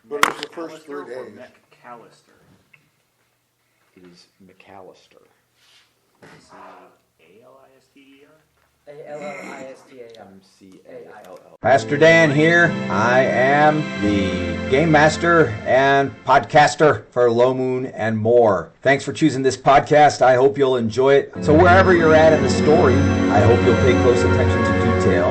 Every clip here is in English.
But it was the first 3 days. McAllister. It is McAllister. C-A-L-I-S-T-E-R? A-L-L-I-S-T-A-R. MCALL. Pastor Dan here. I am the game master and podcaster for Low Moon and more. Thanks for choosing this podcast. I hope you'll enjoy it. So wherever you're at in the story, I hope you'll pay close attention to detail.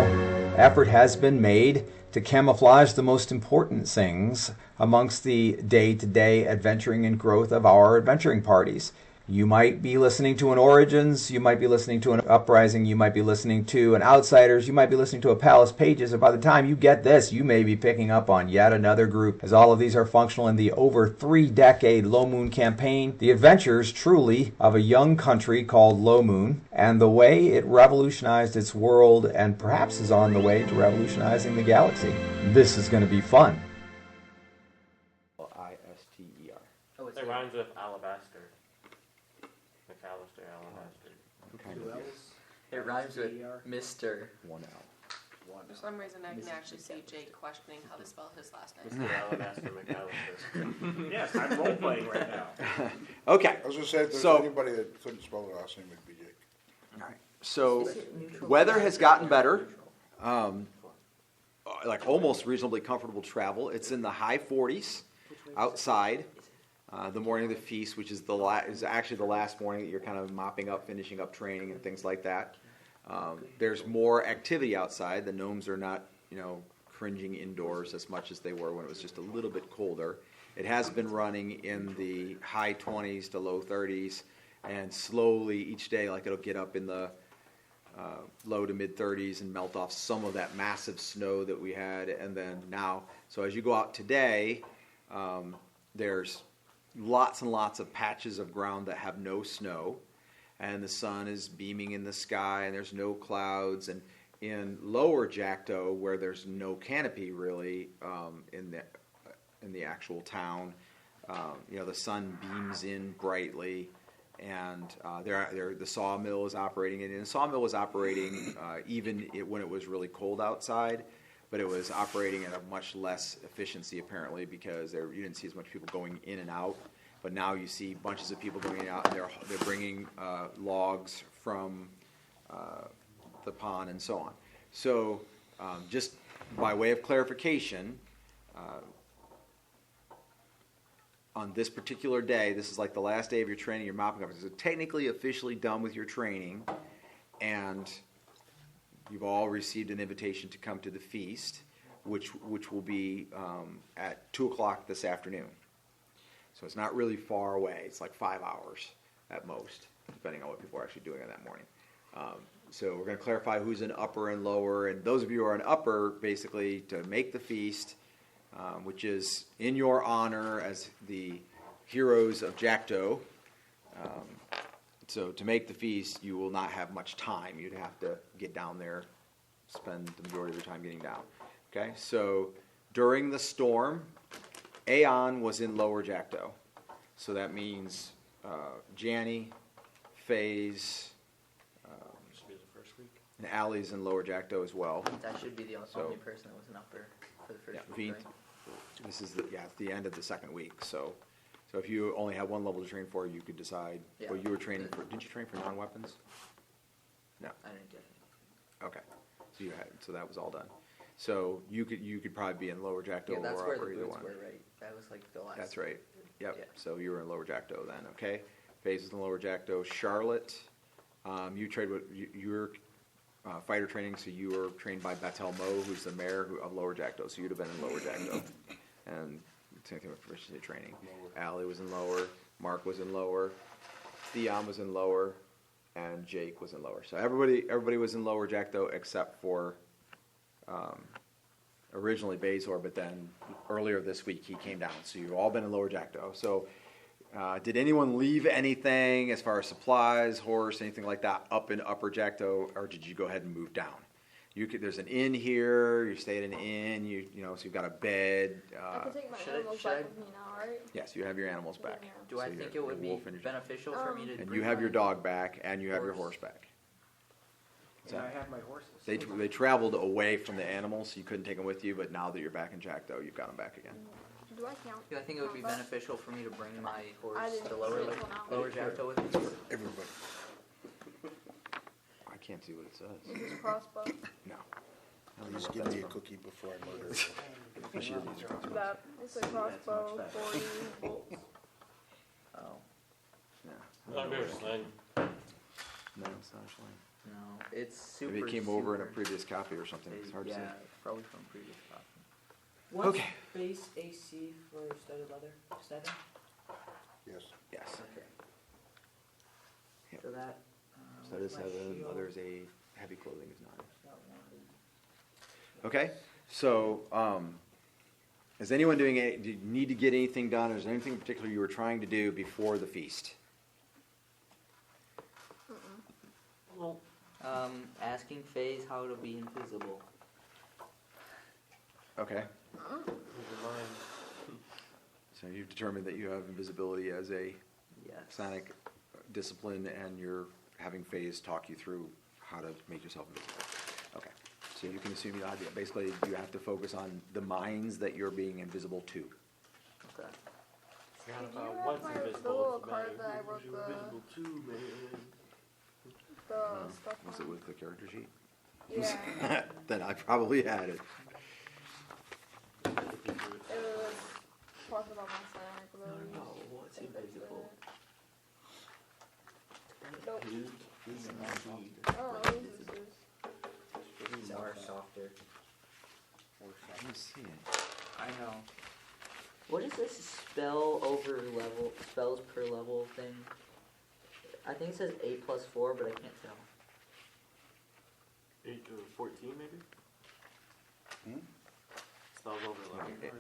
Effort has been made to camouflage the most important things amongst the day-to-day adventuring and growth of our adventuring parties. You might be listening to an Origins, you might be listening to an Uprising, you might be listening to an Outsiders, you might be listening to a Palace Pages, and by the time you get this, you may be picking up on yet another group, as all of these are functional in the over 3-decade Low Moon campaign, the adventures, truly, of a young country called Low Moon, and the way it revolutionized its world, and perhaps is on the way to revolutionizing the galaxy. This is going to be fun. I-S-T-E-R. Oh, it's It rhymes with alabaster. McAllister, alabaster. Who else? It rhymes with Mr. One L. For some reason, I can actually see Jake questioning how to spell his last name. Mr. Alabaster McAllister. Yes, I'm role playing right now. Okay. I was going to say, if there's So- anybody that couldn't spell the last name, it'd be Jake. All right. So weather has gotten better. Like almost reasonably comfortable travel. It's in the high 40s outside. The morning of the feast, which is is actually the last morning that you're kind of mopping up, finishing up training and things like that. There's more activity outside. The gnomes are not, cringing indoors as much as they were when it was just a little bit colder. It has been running in the high 20s to low 30s, and slowly each day, like it'll get up in the low to mid 30s and melt off some of that massive snow that we had. And then now, so as you go out today, there's lots and lots of patches of ground that have no snow, and the sun is beaming in the sky, and there's no clouds. And in Lowe Jackto, where there's no canopy really in the actual town, the sun beams in brightly, and the sawmill is operating. And the sawmill was operating even when it was really cold outside. But it was operating at a much less efficiency, apparently, because you didn't see as much people going in and out. But now you see bunches of people going out, and they're bringing logs from the pond and so on. So just by way of clarification, on this particular day, this is like the last day of your training, you're mopping up. So technically officially done with your training, and you've all received an invitation to come to the feast, which will be at 2 o'clock this afternoon. So it's not really far away. It's like 5 hours at most, depending on what people are actually doing on that morning. So we're going to clarify who's in upper and lower. And those of you who are in upper, basically, to make the feast, which is in your honor as the heroes of Jackto. So to make the feast, you will not have much time. You'd have to get down there, spend the majority of your time getting down. Okay, so during the storm, Aeon was in Lowe Jackto. So that means Janny, FaZe, Should be the first week. and Allie's in Lowe Jackto as well. That should be the only person that was an upper for the first week, right? This is it's the end of the second week. So if you only have one level to train for, you could decide. Yeah. Well, you were training for. Didn't you train for non-weapons? No. I didn't get it. Okay. So that was all done. So you could probably be in Lowe Jackto Yeah, that's or where upper, the either boots one. were, right? That was like the last. That's right. Yep. Yeah. So you were in Lowe Jackto then. Okay. FaZe is in Lowe Jackto. Charlotte, you trained with your fighter training. So you were trained by Batel Mo, who's the mayor of Lowe Jackto. So you'd have been in Lowe Jackto. And same thing with proficiency training. Allie was in lower, Mark was in lower, Theon was in lower, and Jake was in lower. So everybody was in Lowe Jackto except for originally Bazor, but then earlier this week he came down. So you've all been in Lowe Jackto. So did anyone leave anything as far as supplies, horse, anything like that up in Upper Jackto, or did you go ahead and move down? There's an inn here. You stay at an inn. So you've got a bed. I can take my should I- animals should I- back with me now, right? Yes, you have your animals back. Yeah. Do I So think your it would be wolf and your- beneficial for me to And bring you have my your dog back, and you have your horse? horse back. And I have my horses. They traveled away from the animals, so you couldn't take them with you. But now that you're back in Jackto, you've got them back again. Do I count? Yeah, I think it would be Combat? beneficial for me to bring my I horse didn't to Lower see it come out. Lower Jackto with me. Everybody. I can't see what it says. Is this crossbow? No. I don't know Please what give that's me a from. cookie before I murder She doesn't use crossbows. That it's a crossbow, 40 bolts. Oh, Yeah. Oh, there's Slang. No, it's not a slang. no, it's super. Maybe it came over in a super- previous copy or something. It's hard to say. Yeah, probably from previous copy. What's Okay. base AC for studded leather? 7? Yes. Yes. Okay. Yep. So that. So that is my 7, shield? others 8, heavy clothing is 9. That one. Okay, so, is anyone doing it, do you need to get anything done, or is there anything in particular you were trying to do before the feast? Asking Faze how to be invisible. Okay, Never mind. so you've determined that you have invisibility as a Yes. psionic discipline, and you're having Phase talk you through how to make yourself invisible. Okay, so you can assume, basically, you have to focus on the minds that you're being invisible to. Okay. Forgot Did you about have what's my- invisible. the little It's a card matter that I of wrote who's the- invisible to, man. The stuff Was on. it with the character sheet? Yeah. Then I probably had it. It was talking about my psionic abilities. No, what's I think that's invisible? it. Nope. He's I don't know who this is. These are softer. Let me see it. I know. What is this spells per level thing? I think it says 8+4, but I can't tell. 8 to 14, maybe? Hmm? Spells over level. Yeah,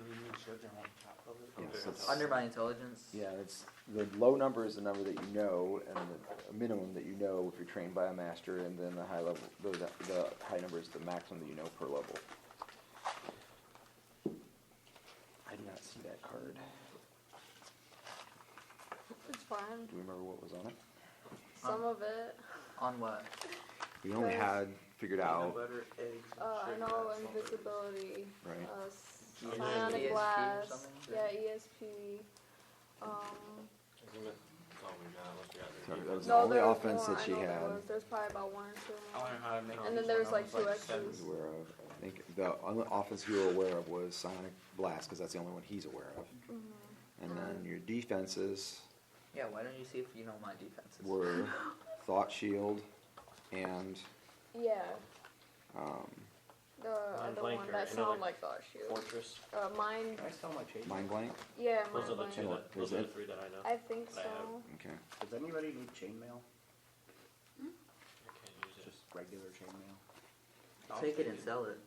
Okay, so it's- Under my intelligence. Yeah, it's, the low number is the number that you know, and the minimum that you know if you're trained by a master, and then the high level, the high number is the maximum that you know per level. I did not see that card. It's fine. Do you remember what was on it? Some of it. On what? We only had figured out, Butter, eggs, and I sugar, know salt. invisibility. Right. And then Psionic ESP or blast. something? Yeah, ESP. Isn't it? That's all we got, unless we got the Sorry, that was defense. the No, only there was offense more. that I she know there had. was. There's probably about 1 or 2 I more. learned how to make And then each there's one. like I was 2 like extras. Was aware of. I think the only offense you were aware of was Sonic Blast, because that's the only one he's aware of. And then your defenses Yeah, why don't you see if you know my defenses? were Thought Shield and Yeah. The Mind other blank one or that another sound like Thought Shield. Fortress. Mind. Can I sell my chain? Mind Blank. Yeah, Those are Mind the Blank. two And that, those there's are the it. 3 that I know. I think I have. so. Okay. Does anybody need chainmail? I can't use it. Just regular chainmail? I'll Take it take and sell it.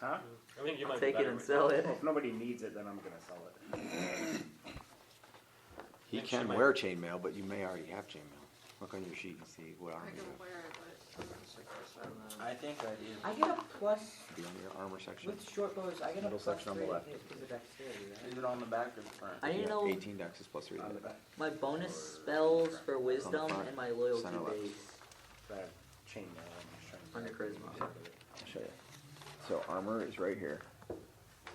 Huh? I think you might be Take it better and with sell that. it. Well, if nobody needs it, then I'm gonna sell it. He Next can time I- wear chainmail, but you may already have chainmail. Look on your sheet and see what armor I you can have. wear it, but I think I do. I get a plus Be on your armor section. with short bows. I get a Middle plus section on the 3 left. because of dexterity, right? Is it on the back or the front? I need to Yeah, know 18 dex is plus 3 to On the hit. back. my bonus spells for wisdom front, and my loyalty center left. base. I have chainmail. I'm just trying to. Under charisma. I'll show you. So armor is right here.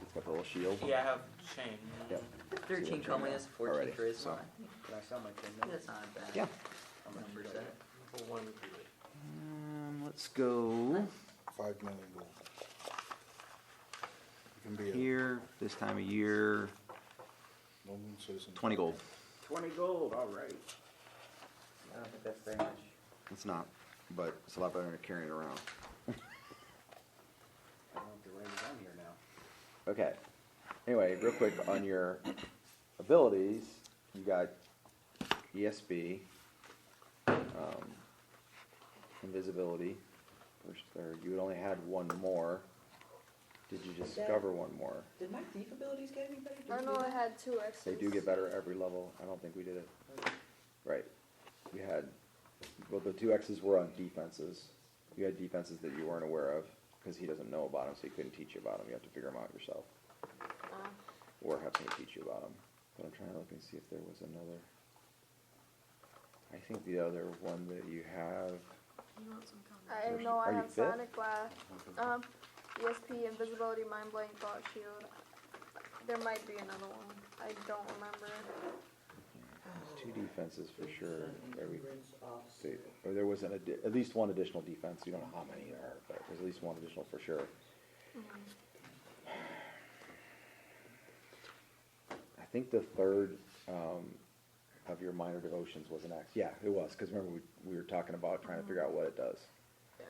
It's got the little shield. Yeah, I have chain. Yep. 13 comeliness, 14 Already, charisma. so. Can I sell my I think chainmail? that's not a bad Yeah. How much number is set. that? Number 1 would be Let's go 5 million gold. You can be a here. This time of year, Low Moon citizen. 20 gold. 20 gold, all right. I don't think that's very much. It's not, but it's a lot better than carrying it around. I don't have to write it on here now. Okay. Anyway, real quick on your abilities, you got ESB, invisibility. First, or you had only had one more. Did you discover one more? Did my thief abilities get any better? Did I you know do I that? had 2 extras. They do get better every level. I don't think we did it. Right. You had, well, the 2 X's were on defenses. You had defenses that you weren't aware of because he doesn't know about them, so he couldn't teach you about them. You have to figure them out yourself, or have somebody teach you about them. But I'm trying to look and see if there was another. I think the other one that you have. you want some coffee? I know Are I you have fit? Sonic Blast, ESP, Invisibility, Mind Blank, Thought Shield. There might be another one. I don't remember. Two defenses for sure. Increments offset. Or there was at least one additional defense. You don't know how many there are, but there's at least one additional for sure. I think the third of your minor devotions was an axe. Yeah, it was, because remember we were talking about trying to figure out what it does. Yeah.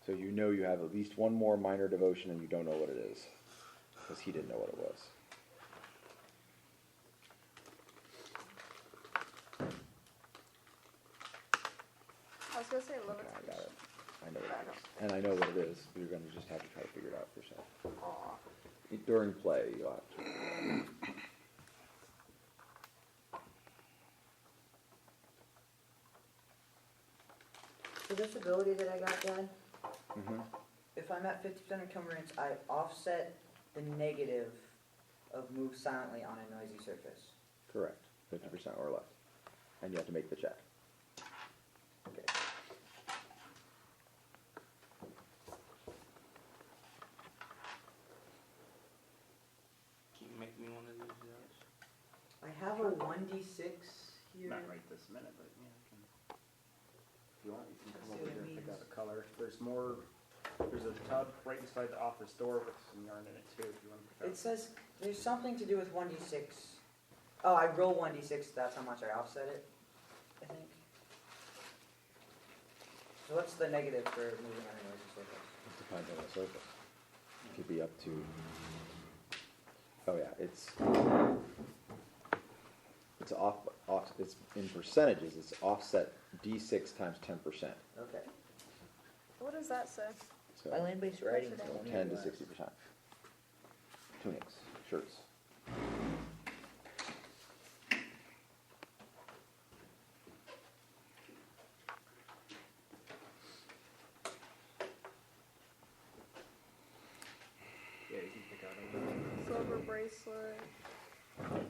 So you know you have at least one more minor devotion and you don't know what it is, because he didn't know what it was. I was gonna say Okay, I levitation. got it. I know what it is. And I know what it is. You're going to just have to try to figure it out for yourself. During play, you'll have to. So this ability that I got done, Mm-hmm. if I'm at 50% encumbrance, I offset the negative of move silently on a noisy surface. Correct. 50% or less. And you have to make the check. Okay. Can you make me one of these? I have a 1d6 here. Not right this minute, but yeah, I can. If you want, you can come Let's see over what here it and pick means. out a color. There's a tub right inside the office door with some yarn in it too, if you want to pick out. It says there's something to do with 1d6. Oh, I roll 1d6, that's how much I offset it, I think. So what's the negative for moving on a noisy surface? It depends on the surface. It could be up to. Oh yeah, it's it's in percentages. It's offset d6 times 10%. Okay. What does that say? So My land-based writing is So only 10 to US. 60%. Tunics, shirts. Yeah, you can pick out a Silver bracelet. One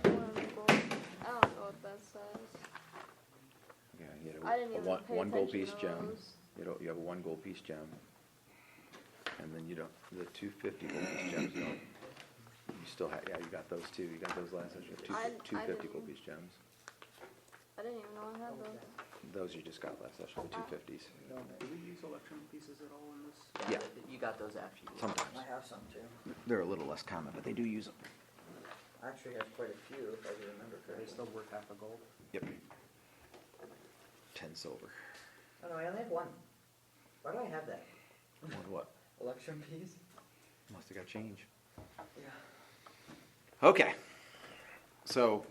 gold. I don't know what that says. Yeah, you I didn't get even pay one gold attention piece to gem. those. You have a 1 gold piece gem, and then you don't the 250 gold piece gems. You don't. You still have. Yeah, you got those too. You got those last session. I 250 gold didn't. piece gems. I didn't even know I had those. Those you just got last session. The 250s. Do we use electron pieces at all in this? Yeah. You got those after you. Sometimes I have some too. they're a little less common, but they do use them. I actually have quite a few, if I remember Are they correctly. still worth half a gold? Yep. 10 silver. Oh no, I only have one. Why do I have that? What? Electrum piece? Must have got change. Yeah. Okay. So,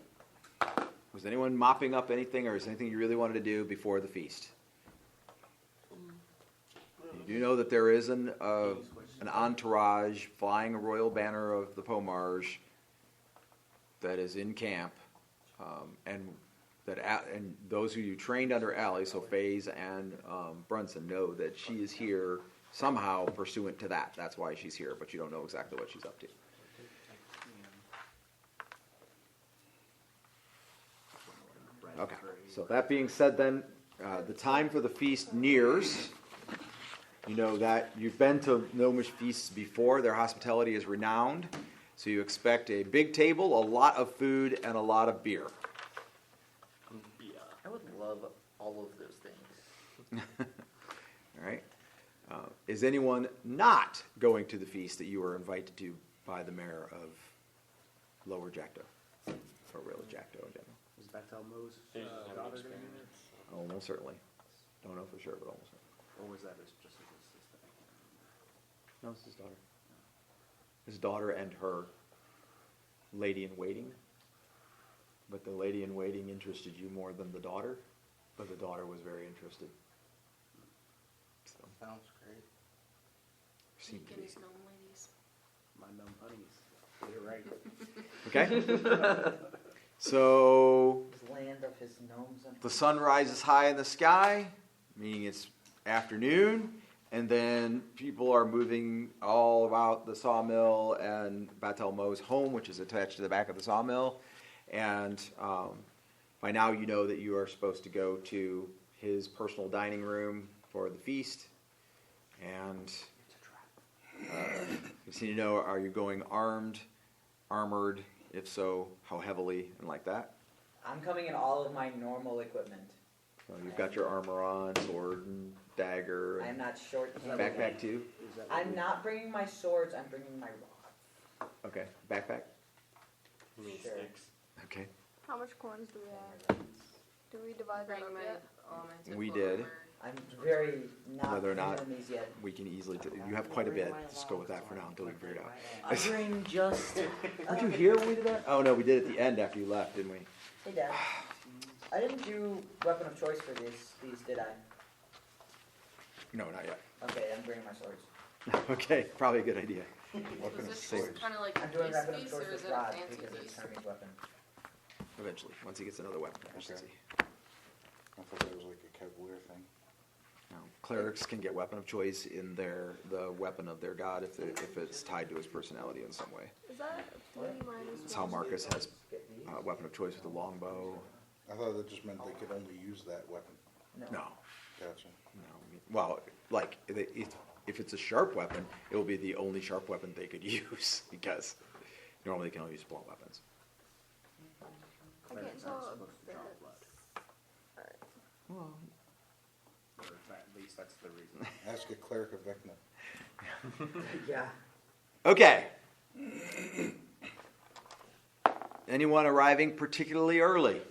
was anyone mopping up anything, or is there anything you really wanted to do before the feast? You do know that there is an entourage flying a royal banner of the Pomarge that is in camp, and those who you trained under Allie, so Faze and Brunson, know that she is here somehow pursuant to that. That's why she's here, but you don't know exactly what she's up to. Okay, so that being said then, the time for the feast nears. You know that you've been to Gnomish feasts before. Their hospitality is renowned. So you expect a big table, a lot of food, and a lot of beer. Yeah. I would love all of those things. All right. Is anyone not going to the feast that you were invited to by the mayor of Lowe Jackto? Or really Jackto in general? Is Batel Mo's They just have daughter experience. doing it? Almost certainly. Don't know for sure, but almost certainly. Or was that just his assistant? No, it's his daughter. His daughter and her lady-in-waiting. But the lady-in-waiting interested you more than the daughter. But the daughter was very interested. So, Sounds great. seemed to Deacon be. is gnome ladies. My gnome honeys. You're right. Okay? So, His land of his gnomes and... the sun rises high in the sky, meaning it's afternoon, and then people are moving all about the sawmill and Batel Mo's home, which is attached to the back of the sawmill. And by now you know that you are supposed to go to his personal dining room for the feast. And you just need to know, are you going armed armored? If so, how heavily and like that? I'm coming in all of my normal equipment. So you've got your armor on, sword and dagger. I am And not short. backpack too. Is that I'm not bringing my swords. I'm bringing my rods. Okay, backpack. You mean Sure. sticks? Okay, How much coins do we have? Do we divide that Bring up my, yet? all my typical We did. armor. I'm very not Whether or not- feeling these yet. we can easily. You have quite a bit. Let's go with that for now until we figure it out. I bring just. Weren't you here when we did that? Oh no, we did it at the end after you left, didn't we? Hey, Dad. I didn't do weapon of choice for these, did I? No, not yet. Okay, I'm bringing my swords. Okay, probably a good idea. Weapon of Is this choice. just kind of like I'm doing piece weapon of piece, choice or is with it a rods fancy because it's piece? Hermes weapon. Eventually, once he gets another weapon efficiency. I thought that was like a Cavalier thing. No. Clerics can get weapon of choice in the weapon of their god if it's tied to his personality in some way. Is that 3 minus That's how 1? Marcus has Get these? weapon of choice with the longbow. I thought that just meant they could only use that weapon. No, Gotcha. no. Well, like if it's a sharp weapon, it will be the only sharp weapon they could use because normally they can only use blunt weapons. I can't tell if this. Well, Or at least that's the reason. Ask a cleric of Vecna. Yeah. okay. Anyone arriving particularly early?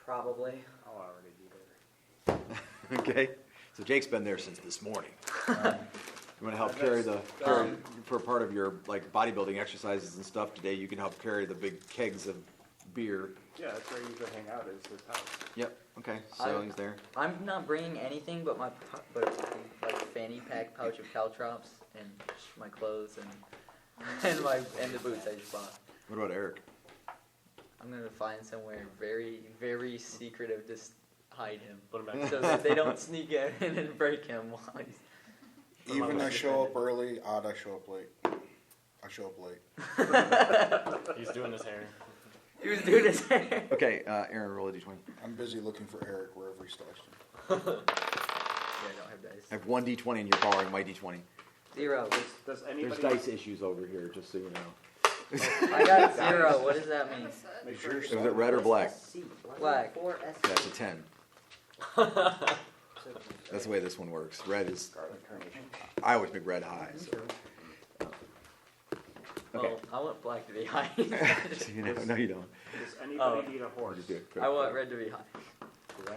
Probably. I'll already be there. Okay. So Jake's been there since this morning. You want to help That's- carry for part of your like bodybuilding exercises and stuff today? You can help carry the big kegs of beer. Yeah, that's where I usually hang out, is his house. Yep. Okay. So he's there. I'm not bringing anything but my fanny pack pouch of caltrops and my clothes and the boots I just bought. What about Eric? I'm gonna find somewhere very, very secretive to hide him, Put 'em back. so that they don't sneak in and break him while he's. Even I show up early, odd I show up late. I show up late. He's doing his hair. He was doing his hair. Okay, Aaron, roll a d20. I'm busy looking for Eric wherever he stashed him. Yeah, I don't have dice. I have one d20 and you're borrowing my d20. 0. Does There's anybody... dice issues over here, just so you know. I got 0. What does that mean? Like a set? Is yours Is it red or black? Black. That's a 10. That's the way this one works. Red is. I always make red high. So. Okay. Well, I want black to be high. No, you don't. Does anybody need a horse? Just do it. I want red to be high.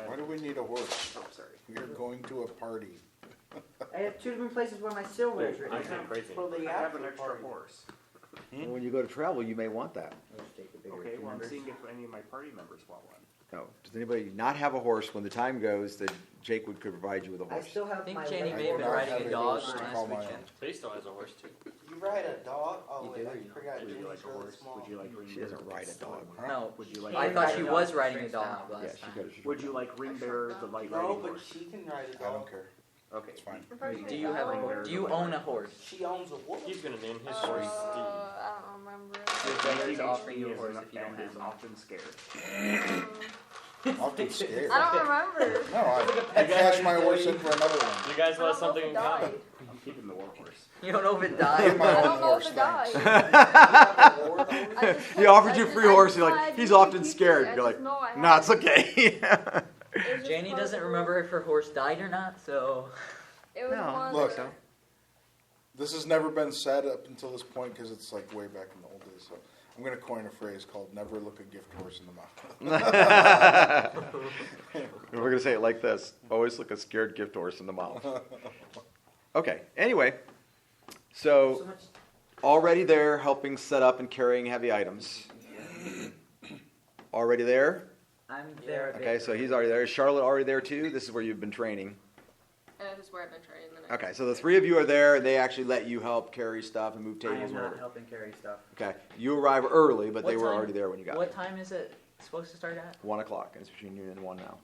Why do we need a horse? Oh, sorry. We are going to a party. I have 2 different places where my silver is I written. sound crazy. I have an extra horse. Well, when you go to travel, you may want that. Let's take the bigger Okay, two well, I'm numbers. seeing if any of my party members want one. No. Does anybody not have a horse when the time goes that Jake could provide you with a I horse? still have I think my Jenny red may have been not riding have a a dog horse to last call my weekend. own. But he still has a horse too. You ride a dog? Oh, You wait, do, I you don't. forgot Would you Jenny's like a really horse? small. Would you like ring She doesn't bearer? ride a dog. Huh? No, Would you like? I thought she riding was dog riding a strings dog down. Yeah, last she time. goes. Would you like ring bearer, the light No, riding but horse? she can ride a I don't dog. care. Okay. It's fine. Do you have a horse? Do you own a horse? She owns a wolf. He's gonna name his horse Steve. I don't remember. Your brother's offering you a horse if you don't and have is one. often scared. Often scared. I don't remember. No, I cashed my horse in for another one. You guys I have don't know something if in it common. died. I'm keeping the war horse. You don't know if it I died. my I own don't know horse, if it thanks. died. I just He offered I you just- free I horse. just You're know I like, he's didn't often keep it. scared. I You're just like, know I nah, it's had it. okay. It was just Janie part of doesn't the remember if her horse died or not, so. It was No, one. look. that- This has never been said up until this point because it's like way back in the old days. So I'm going to coin a phrase called "Never look a gift horse in the mouth." We're going to say it like this. Always look a scared gift horse in the mouth. Okay, anyway. So So, much. already there helping set up and carrying heavy items. Already there? I'm there. a bit Okay, so he's early. already there. Is Charlotte already there too? This is where you've been training. This is where I've been training the next. Okay, so the three of you are there, and they actually let you help carry stuff and move I tables am or not whatever. helping carry stuff. Okay, you arrive early, but they What were time- already there when you got What there. time is it supposed to start at? 1 o'clock, and it's between noon and 1 now.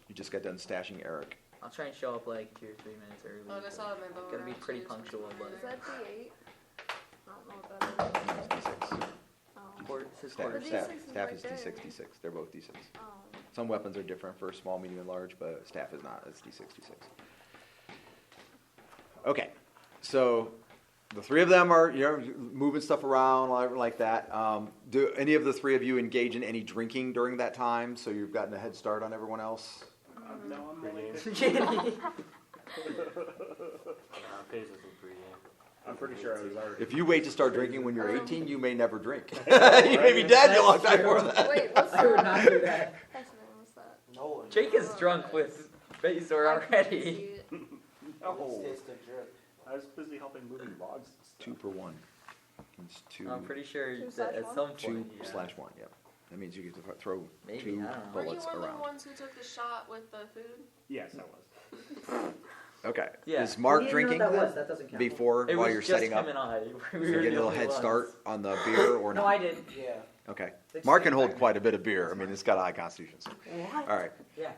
You just got done stashing Eric. I'll try and show up like 2 or 3 minutes early. Oh, I saw my bow. Gotta be around pretty too, so punctual, it's but- Is fine. that D8? I don't know what that is. No, it's D6. Oh. Quarter, says Staff, quarter. The staff, D6 is staff right is there. D6, D6. They're both D6. Oh. Some weapons are different for small, medium, and large, but staff is not. It's D6, D6. Okay, so the three of them are, moving stuff around, like that. Do any of the three of you engage in any drinking during that time? So you've gotten a head start on everyone else? No, I'm only Pregame. Pays us in pregame. I'm pretty sure I was already. If you wait to start drinking when you're 18, you may never drink. You may be dead a long time before that. Wait, what's I would that? not do that. Fascinating, what's that? No. Jake is drunk with Bazor I couldn't already. see it. Oh, Tastes the jerk. I was busy helping moving logs. And stuff. 2 per 1. It's 2. I'm pretty sure Two that at slash some Two point. Yeah. slash 1. Yep. That means you get to throw Maybe, 2 I don't know. Were you bullets one of the around. ones who took the shot with the food? Yes, I was. Okay. Yeah. Is Mark We didn't drinking know what that was. That doesn't count. before It while was you're just setting him up? and I. So We you were get a the little only head ones. start on the beer or No, not? I did. Yeah. Okay. 16 Mark can hold back quite a bit of beer. I mean, it's got a high constitution. So. What? All right. Yeah.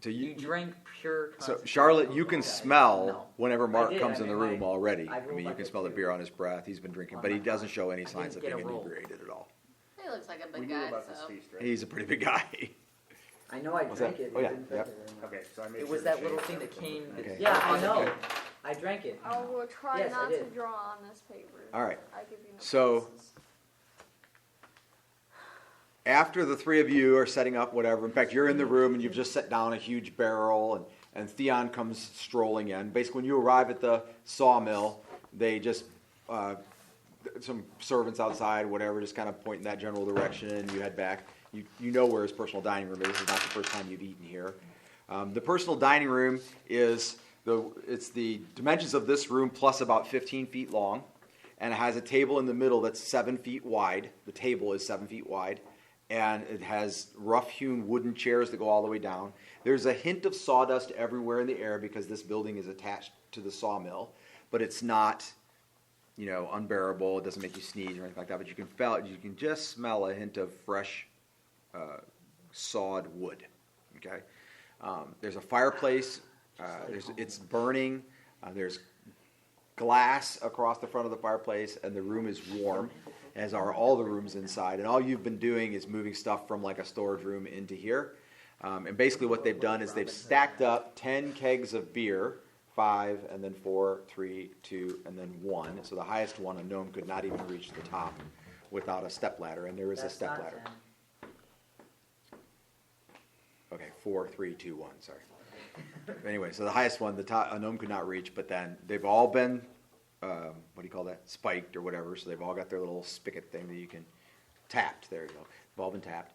So You you. drank pure. So Constitution. Charlotte, you can Yeah, smell no. whenever Mark did, comes I in the mean, room like, already. I I rolled mean, you like can a smell the 2 beer on his breath. He's been drinking, on but he my doesn't phone. show any I signs of didn't being get a roll. inebriated at all. He looks like a We big knew guy, about this so. feast, right? He's a pretty big guy. I know I What's drank that? it. Oh, it yeah, didn't yep. affect it very much. Okay, so I made It sure was to that shave little thing that from came. the- Okay. Yeah, I on the know. beer. I drank it. I will try Yes, I not to did. draw on this paper. All right. I give you no So- promises. After the three of you are setting up whatever, in fact, you're in the room and you've just set down a huge barrel, and Theon comes strolling in. Basically, when you arrive at the sawmill, they just, some servants outside, whatever, just kind of point in that general direction. You head back. You know where his personal dining room is. This is not the first time you've eaten here. The personal dining room is it's the dimensions of this room plus about 15 feet long, and it has a table in the middle that's 7 feet wide. The table is 7 feet wide, and it has rough-hewn wooden chairs that go all the way down. There's a hint of sawdust everywhere in the air because this building is attached to the sawmill, but it's not, unbearable. It doesn't make you sneeze or anything like that. But you can just smell a hint of fresh sawed wood. Okay. There's a fireplace. It's burning. There's glass across the front of the fireplace, and the room is warm, as are all the rooms inside. And all you've been doing is moving stuff from like a storage room into here. And basically what they've done is they've stacked up 10 kegs of beer, 5, and then 4, 3, 2, and then 1. So the highest one, a gnome could not even reach the top without a stepladder, and there is a That's not stepladder. 10. Okay, 4, 3, 2, 1, sorry. Anyway, so the highest one, a gnome could not reach, but then they've all been, what do you call that, spiked or whatever, so they've all got their little spigot thing that you can, tapped, there you go, they've all been tapped.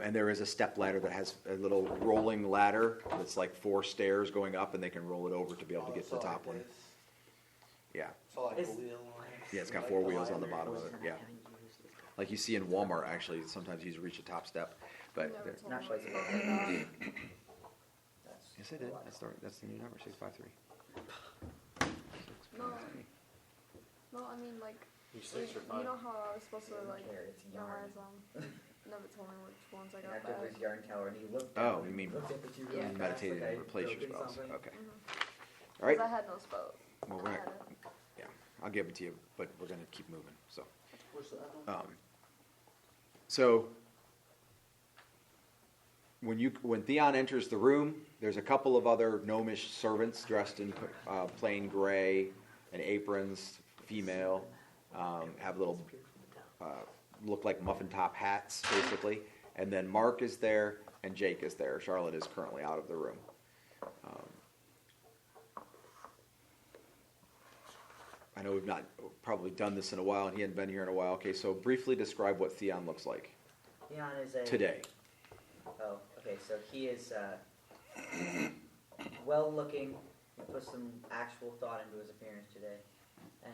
And there is a step ladder that has a little rolling ladder that's like 4 stairs going up, and they can roll it over to be able to get to the top one. Yeah, So like a It's- wheel. yeah, it's got 4 wheels on the bottom of it, yeah. Like you see in Walmart, actually, sometimes you reach the top step, but, Never told Not me quite about so that. yes, I did, that's the new number, 653. No, I mean like, You 6 or 5? you know how I was supposed to like It's yarn. memorize never told me which ones I got After back. his yarn tower, and he looked Oh, down you mean and looked at the two Yeah. really fast, meditated like and I replace your broken spells, something. okay. Mhm. All right, 'Cause I had no spell. well, I we're had not, it. yeah, I'll give it to you, but we're gonna keep moving, so. Where's the other one? So when Theon enters the room, there's a couple of other gnomish servants dressed in plain gray and aprons, female, have little look like muffin top hats basically. And then Mark is there and Jake is there. Charlotte is currently out of the room. I know we've not probably done this in a while, and he hadn't been here in a while. Okay, so briefly describe what Theon looks like Theon is a today. Oh, okay. So he is well looking. He put some actual thought into his appearance today, and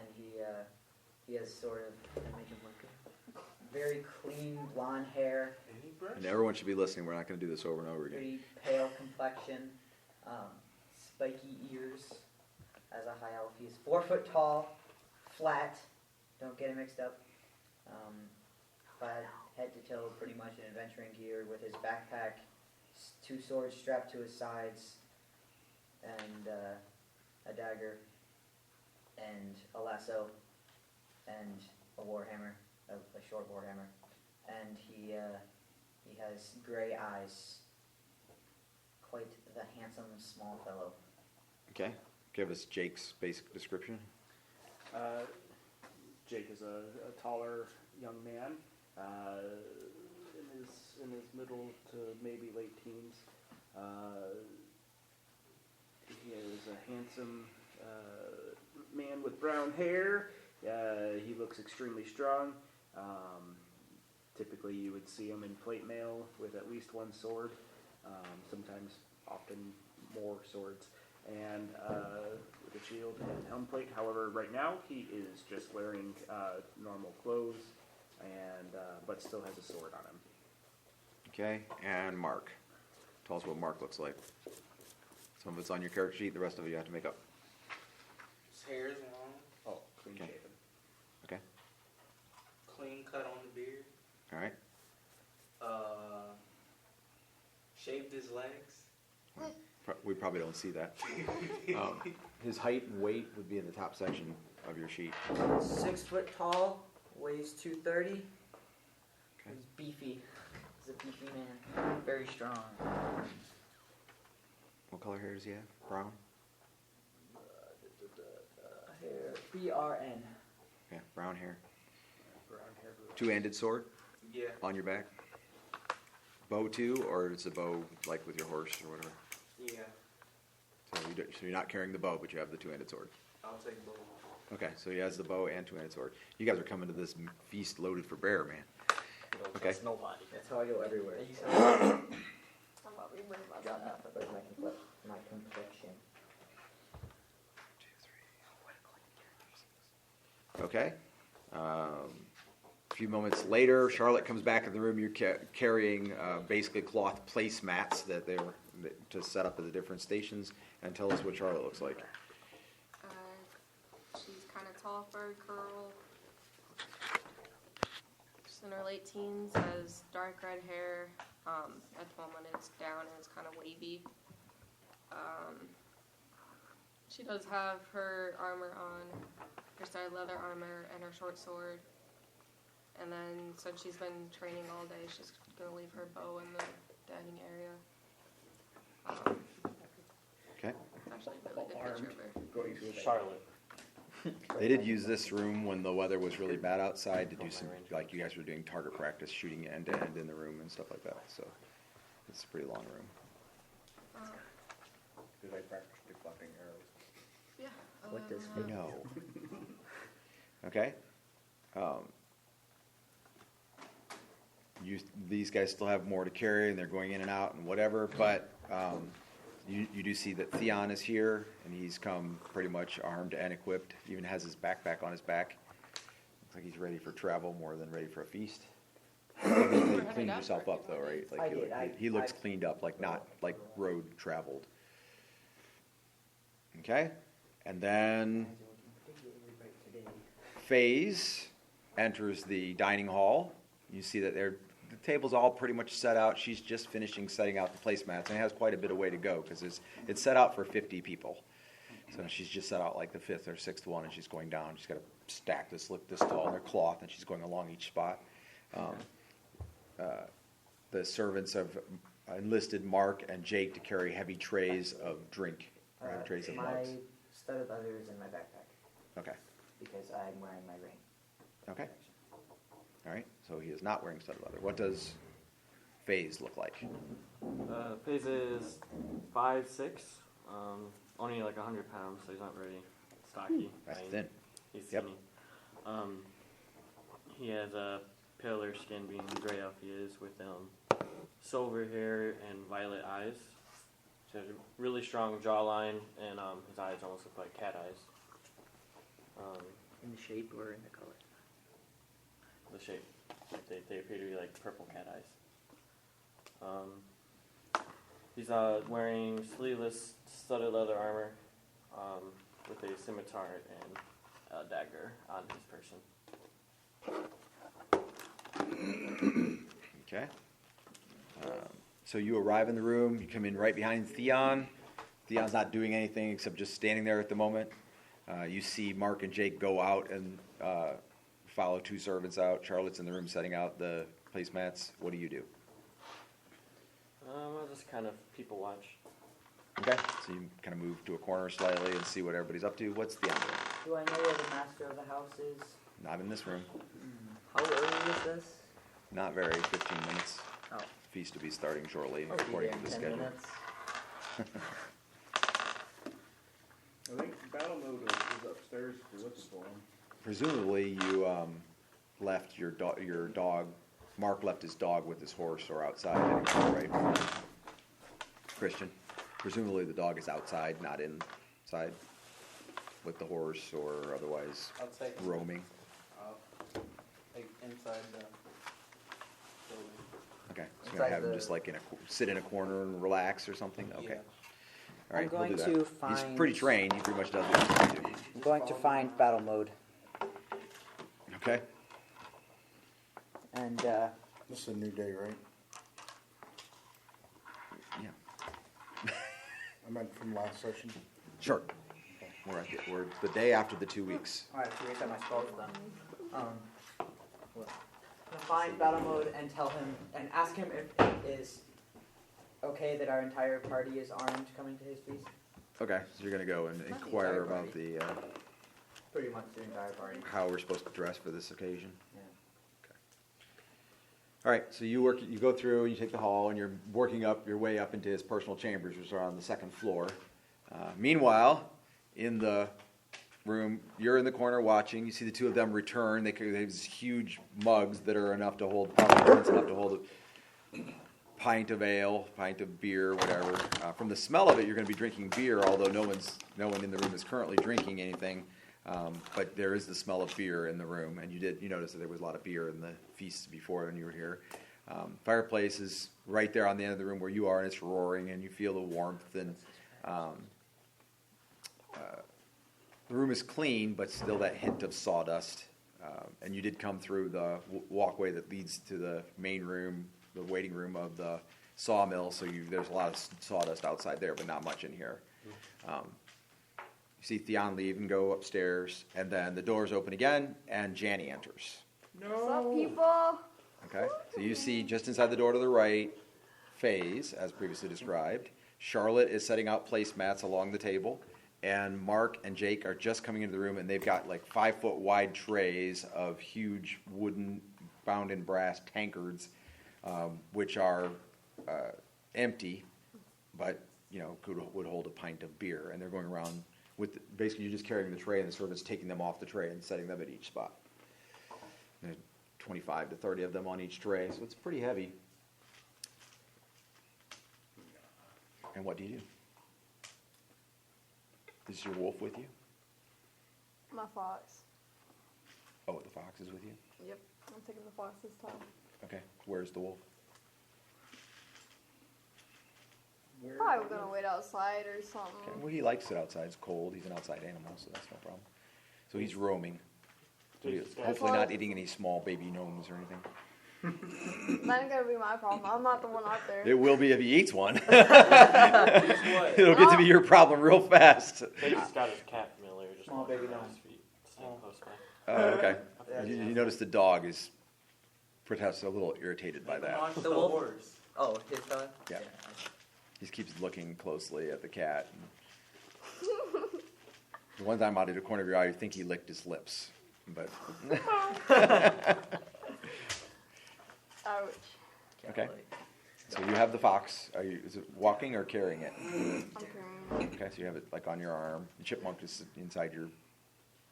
he has sort of very clean blonde hair, Any brush? And everyone should be listening. We're not going to do this over and over again. pretty pale complexion, spiky ears. As a high elf, he's 4 foot tall, flat. Don't get it mixed up. Clad head to toe, pretty much in adventuring gear, with his backpack, 2 swords strapped to his sides, and a dagger, and a lasso, and a warhammer, a short warhammer, and he has gray eyes. Quite the handsome small fellow. Okay. Give us Jake's basic description. Jake is a taller young man, in his middle to maybe late teens. He is a handsome man with brown hair. He looks extremely strong. Typically, you would see him in plate mail with at least one sword, sometimes, often more swords, and with a shield and helm plate. However, right now he is just wearing normal clothes, and but still has a sword on him. Okay, and Mark. Tell us what Mark looks like. Some of it's on your character sheet, the rest of it you have to make up. His hair is long, Oh, clean Okay. shaven. Okay, clean cut on the beard. all right. Shaved his legs. We probably don't see that. His height and weight would be in the top section of your sheet. 6 foot tall, weighs 230. Okay. He's beefy. He's a beefy man. Very strong. What color hair does he have? Brown? Hair. BRN. Okay, brown hair. Brown hair, blue eyes. Two-handed sword Yeah. on your back? Bow too, or it's a bow like with your horse or whatever? Yeah. So you're not carrying the bow, but you have the two-handed sword. I'll take both. Okay, so he has the bow and two-handed sword. You guys are coming to this feast loaded for bear, man. Don't Okay. trust nobody. That's how I go everywhere. I'm not really worried about Got that. nothing. But my complexion. Okay. A few moments later, Charlotte comes back in the room. You're carrying basically cloth placemats that they were to set up at the different stations. And tell us what Charlotte looks like. She's kind of tall for a girl. She's in her late teens, has dark red hair. At the moment it's down and it's kind of wavy. She does have her armor on, her studded leather armor and her short sword. And then, since she's been training all day, she's going to leave her bow in the dining area. Okay. It's actually a really good picture of her. Going to a Charlotte. They did use this room when the weather was really bad outside to do some, like you guys were doing target practice, shooting end to end in the room and stuff like that. So it's a pretty long room. Did I practice deflecting arrows? Yeah. What does uh, No. Okay. These guys still have more to carry, and they're going in and out and whatever. But you do see that Theon is here, and he's come pretty much armed and equipped. Even has his backpack on his back. Looks like he's ready for travel more than ready for a feast. You cleaned yourself up though, right? Like I did. he looks cleaned up, like not like road traveled. Okay, and then FaZe enters the dining hall. You see that the table's all pretty much set out. She's just finishing setting out the placemats, and it has quite a bit of way to go because it's set out for 50 people. So she's just set out like the 5th or 6th one, and she's going down. She's got to stack this tall in their cloth, and she's going along each spot. The servants have enlisted Mark and Jake to carry heavy trays of drink, or heavy trays of My mugs. studded leather is in my backpack Okay. because I'm wearing my ring. Okay. All right. So he is not wearing studded leather. What does FaZe look like? FaZe is 5'6", only like 100 pounds, so he's not very stocky. That's I mean, thin. He's Yep. skinny. He has a paler skin, being gray elf he is, with silver hair and violet eyes. He has a really strong jawline, and his eyes almost look like cat eyes. In the shape or in the color? The shape. They appear to be like purple cat eyes. He's wearing sleeveless studded leather armor with a scimitar and a dagger on his person. Okay. So you arrive in the room. You come in right behind Theon. Theon's not doing anything except just standing there at the moment. You see Mark and Jake go out and follow 2 servants out. Charlotte's in the room setting out the placemats. What do you do? I'll just kind of people watch. Okay. So you kind of move to a corner slightly and see what everybody's up to. What's Theon doing? Do I know where the master of the house is? Not in this room. How early is this? Not very. 15 minutes. Oh. Feast to be starting shortly, I'll be according there to the in 10 schedule. minutes. I think battle mode is upstairs if you're looking for him. Presumably, you left your dog. Mark left his dog with his horse or outside, anyway, right? Christian. Presumably, the dog is outside, not inside, with the horse or otherwise Outside. roaming. Like inside the building. Okay, so you're gonna Inside have him the- just like sit in a corner and relax or something. Okay. Yeah. All right, I'm we'll going do to that. He's find- pretty trained. He pretty much does what he's supposed to do. I'm going to find battle mode. Okay. And This is a new day, right? Yeah. I meant from last session. Sure. We're the day after the 2 weeks. alright, so reset my spells then. I'm gonna find battle mode and tell him and ask him if it is okay that our entire party is armed coming to his feast. Okay, so you're gonna go and Not the inquire entire about party. the Pretty much the entire party. how we're supposed to dress for this occasion. Yeah. All right, so you go through, you take the hall, and you're working up your way up into his personal chambers, which are on the second floor. Meanwhile, in the room, you're in the corner watching. You see the two of them return. They have these huge mugs that are enough to hold, probably enough to hold a pint of ale, pint of beer, whatever. From the smell of it, you're going to be drinking beer, although no one in the room is currently drinking anything. But there is the smell of beer in the room, and you notice that there was a lot of beer in the feasts before when you were here. Fireplace is right there on the end of the room where you are, and it's roaring, and you feel the warmth. And the room is clean, but still that hint of sawdust. And you did come through the walkway that leads to the main room, the waiting room of the sawmill. So there's a lot of sawdust outside there, but not much in here. You see Theon leave and go upstairs, and then the doors open again, and Janny enters. What's up, people? Okay, so you see just inside the door to the right, Faze, as previously described. Charlotte is setting out placemats along the table, and Mark and Jake are just coming into the room, and they've got like 5-foot wide trays of huge wooden, bound in brass tankards, which are empty, but would hold a pint of beer, and they're going around with basically you're just carrying the tray, and the servant's taking them off the tray and setting them at each spot. There's 25 to 30 of them on each tray, so it's pretty heavy. And what do you do? Is your wolf with you? My fox. Oh, the fox is with you? Yep, I'm taking the fox this time. Okay, where's the wolf? Probably gonna wait outside or something. Okay, well, he likes it outside. It's cold. He's an outside animal, so that's no problem. So he's roaming. So he's hopefully not eating any small baby gnomes or anything. That ain't gonna be my problem. I'm not the one out there. It will be if he eats one. Guess what? It'll get to be your problem real fast. They just got his cat familiar, just Small walking baby around gnome. his feet, staying close by. Okay. Yeah. You notice the dog is perhaps a little irritated by that. Launch The the wolf? horse. Oh, his dog? Yeah. He just keeps looking closely at the cat. The one time out of the corner of your eye, you think he licked his lips, but Ouch. Okay. So you have the fox. Is it walking or carrying it? I'm carrying. Okay, so you have it like on your arm. The chipmunk is inside your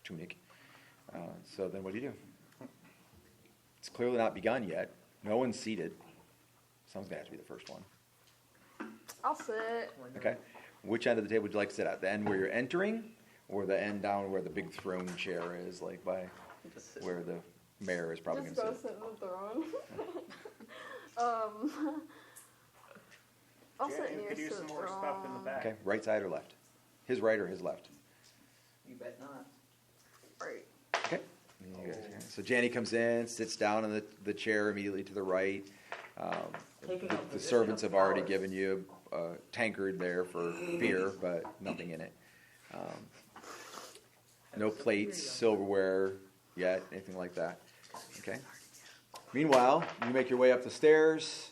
tunic. So then what do you do? It's clearly not begun yet. No one's seated. Someone's gonna have to be the first one. I'll sit. Okay. Which end of the table would you like to sit at? The end where you're entering, or the end down where the big throne chair is, like by Just sit. where the mayor is probably Just gonna go sit? sit in the throne. I'll sit You near could to use the some more throne. stuff in the back. Okay, right side or left? His right or his left? You bet not. Right. Okay. So Janny comes in, sits down in the chair immediately to the right. Taking The up position servants of have already flowers. given you a tankard there for beer, but nothing in it. No plates, silverware yet, anything like that. Okay. Meanwhile, you make your way up the stairs.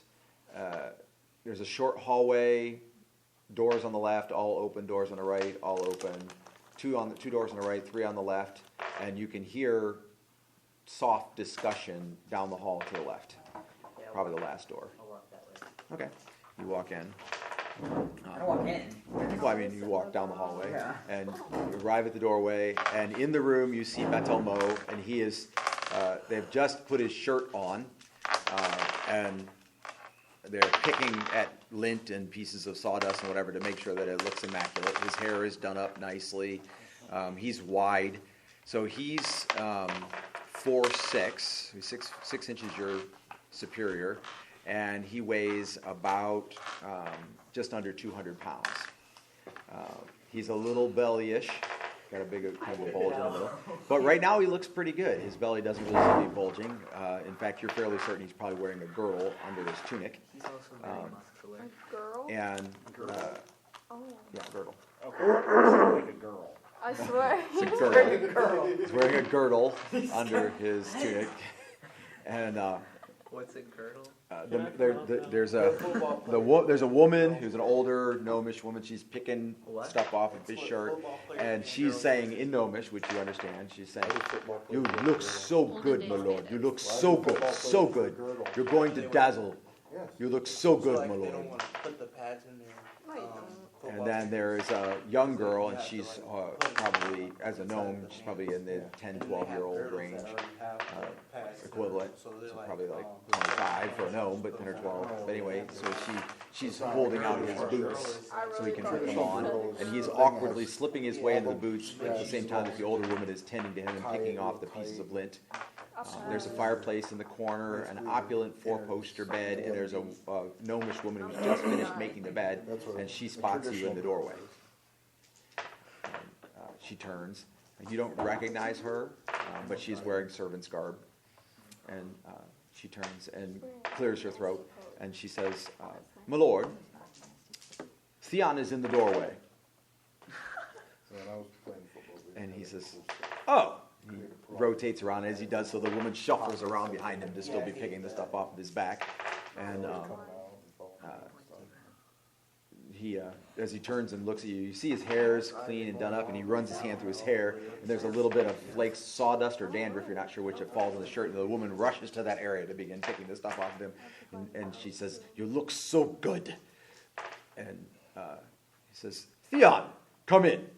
There's a short hallway, doors on the left, all open, doors on the right, all open, two doors on the right, 3 on the left, and you can hear soft discussion down the hall to the left. Yeah, Probably the last door. I'll walk that way. Okay. You walk in. I don't walk in. Well, I mean, you walk down the hallway, Yeah. and you arrive at the doorway, and in the room you see Betelmo, and he is, they've just put his shirt on, and they're picking at lint and pieces of sawdust and whatever to make sure that it looks immaculate. His hair is done up nicely. He's wide, so he's 4'6", he's 6 inches your superior, and he weighs about just under 200 pounds. He's a little bellyish, got a big kind of a bulge in the middle. But right now he looks pretty good. His belly doesn't really seem to be bulging. In fact, you're fairly certain he's probably wearing a girdle under his tunic. He's also very muscular. A girl? And, Oh. yeah, girdle. Okay, like a girl. I swear. It's a girdle. He's wearing a girdle under his tunic. And What's a girdle? there's a woman who's an older gnomish woman. She's picking What? stuff off of his shirt, and she's saying in gnomish, which you understand, she's saying, "You look so good, my lord. You look so good, so good. You're going to dazzle. You look so It's good, like my they don't lord." want to put the pads in there. And then there's a young girl, and she's probably, as a gnome, she's probably in the 10, 12-year-old range equivalent. So probably like 25 for a gnome, but 10 or 12. But anyway, so she's holding out his boots so he can put them on, and he's awkwardly slipping his way into the boots at the same time that the older woman is tending to him and picking off the pieces of lint. There's a fireplace in the corner, an opulent 4-poster bed, and there's a gnomish woman who's just finished making the bed, and she spots you in the doorway. She turns. You don't recognize her, but she's wearing servant's garb. And she turns and clears her throat, and she says, "My lord, Theon is in the doorway." And he says, "Oh." He rotates around. As he does so, the woman shuffles around behind him to still be picking the stuff off of his back. And as he turns and looks at you, you see his hair's clean and done up, and he runs his hand through his hair, and there's a little bit of flakes, sawdust or dandruff, you're not sure which, it falls on the shirt, and the woman rushes to that area to begin picking the stuff off of him. And she says, "You look so good." And he says, "Theon, come in."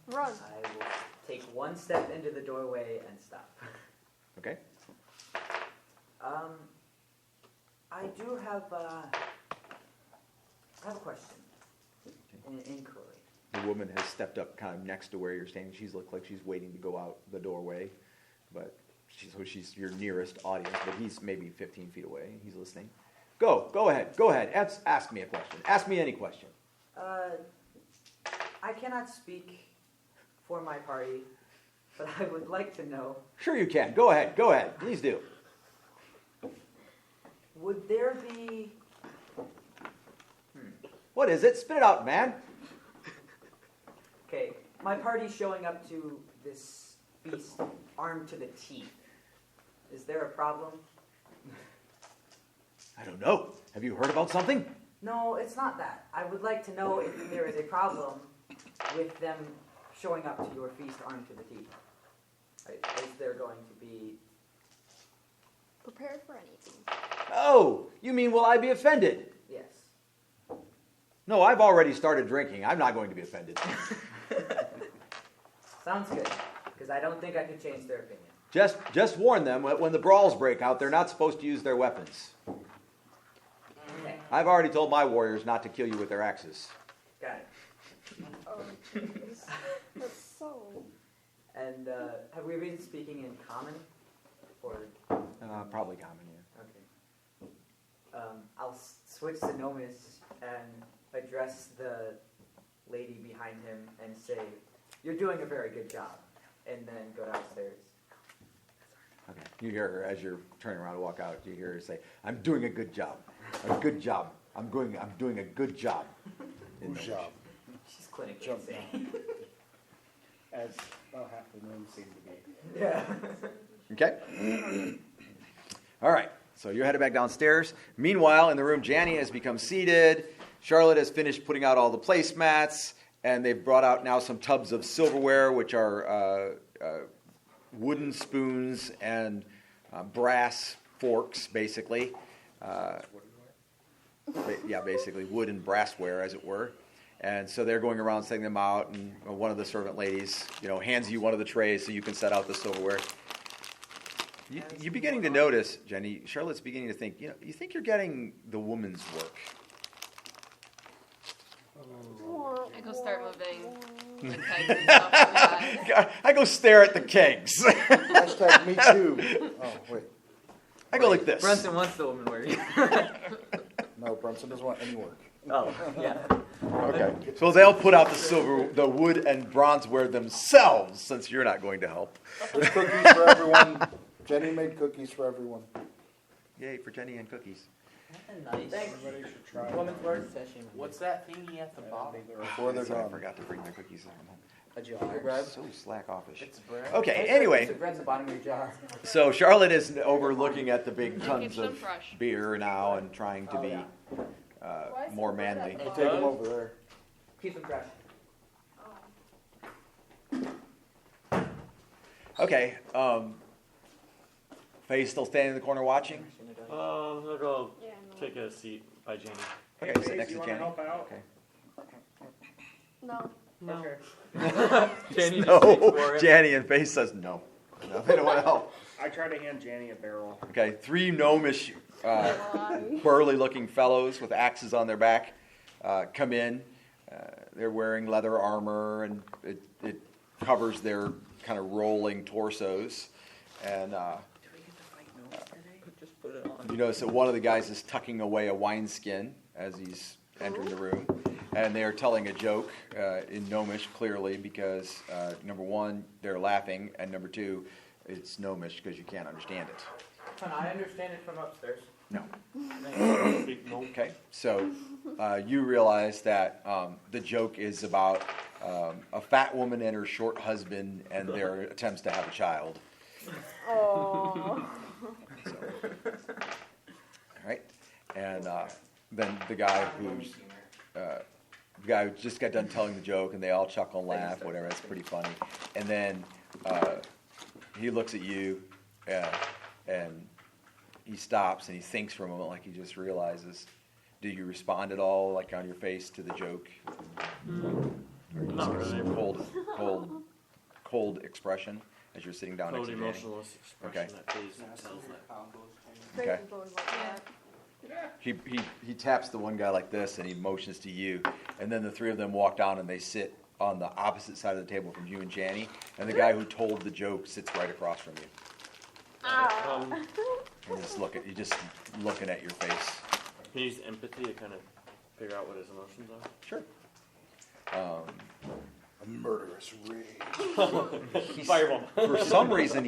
Run. I will take one step into the doorway and stop. Okay? I do have a question. An inquiry. The woman has stepped up kind of next to where you're standing. She's looked like she's waiting to go out the doorway, but she's your nearest audience, but he's maybe 15 feet away. He's listening. Go ahead. Ask me a question. Ask me any question. I cannot speak for my party, but I would like to know, Sure you can. Go ahead. Please do. would there be... What is it? Spit it out, man. Okay, my party's showing up to this feast armed to the teeth. Is there a problem? I don't know. Have you heard about something? No, it's not that. I would like to know if there is a problem with them showing up to your feast armed to the teeth. Is there going to be... Prepared for anything. Oh, you mean will I be offended? Yes. No, I've already started drinking. I'm not going to be offended. Sounds good, because I don't think I could change their opinion. Just warn them, when the brawls break out, they're not supposed to use their weapons. Okay, I've already told my warriors not to kill you with their axes. got it. Oh, jeez. That's so... And have we been speaking in common? Or... Probably common, yeah. Okay. I'll switch to Gnomes and address the lady behind him and say, "You're doing a very good job," and then go downstairs. Okay. You hear her as you're turning around to walk out. You hear her say, "I'm doing a good job. A good job. I'm doing a good job." Whose job? She's clinically Jump insane. As about half the room seem to be. Yeah. Okay? All right. So you're headed back downstairs. Meanwhile, in the room, Janny has become seated. Charlotte has finished putting out all the placemats. And they've brought out now some tubs of silverware, which are wooden spoons and brass forks, basically. Yeah, basically wood and brassware, as it were. And so they're going around setting them out, and one of the servant ladies, hands you one of the trays so you can set out the silverware. You're beginning to notice, Jenny, Charlotte's beginning to think, you think you're getting the woman's work. I go start moving the kegs and stuff like that. I go stare at the kegs. Hashtag me too. Oh, wait. I go like this. Brunson wants the woman work. No, Brunson doesn't want any work. Oh, yeah. Okay. So they'll put out the wood and bronzeware themselves, since you're not going to help. There's cookies for everyone. Jenny made cookies for everyone. Yay for Jenny and cookies. Nice. Everybody should try. Woman's work session. What's that thingy at the bottom? Before they're Sorry, I gone. forgot to bring my cookies. A jar. So slack offish. It's bread. Okay, anyway, Bread's the bottom of your jar. so Charlotte is overlooking at the big tons Keeps them of fresh. beer now and trying to be more manly. I'll take them over there. Keep them fresh. Okay, Faye's still standing in the corner watching? I'll go Yeah, no. take a seat by Janie. Okay, sit next you to want to Jenny. help out? Okay. No. No. Jenny just takes No, for it. Janny and Faye says no. No, they don't want to help. I try to hand Janny a barrel. Okay, three gnomish, Why? burly-looking fellows with axes on their back come in. They're wearing leather armor, and it covers their kind of rolling torsos. And Just put it on. you notice that one of the guys is tucking away a wineskin as he's entering the room. And they are telling a joke in gnomish, clearly, because number one, they're laughing, and number two, it's gnomish because you can't understand it. Can I understand it from upstairs? No. Speak no. Okay, so you realize that the joke is about a fat woman and her short husband and their attempts to have a child. Oh. So, all right, and then the guy who just got done telling the joke, and they all chuckle and laugh, whatever. It's pretty funny. And then he looks at you, and he stops and he thinks for a moment, like he just realizes. Do you respond at all, like on your face, to the joke? Or you Not just really. cold expression as you're sitting down next Cold, to Danny? emotionless expression Okay. that Faye tells that. Okay. Crazy goes like that. He taps the one guy like this, and he motions to you, and then the three of them walk down and they sit on the opposite side of the table from you and Janny, and the guy who told the joke sits right across from you. Ah. And you just looking at your face. Can you use empathy to kind of figure out what his emotions are? Sure. A murderous rage. Fireball. For some reason,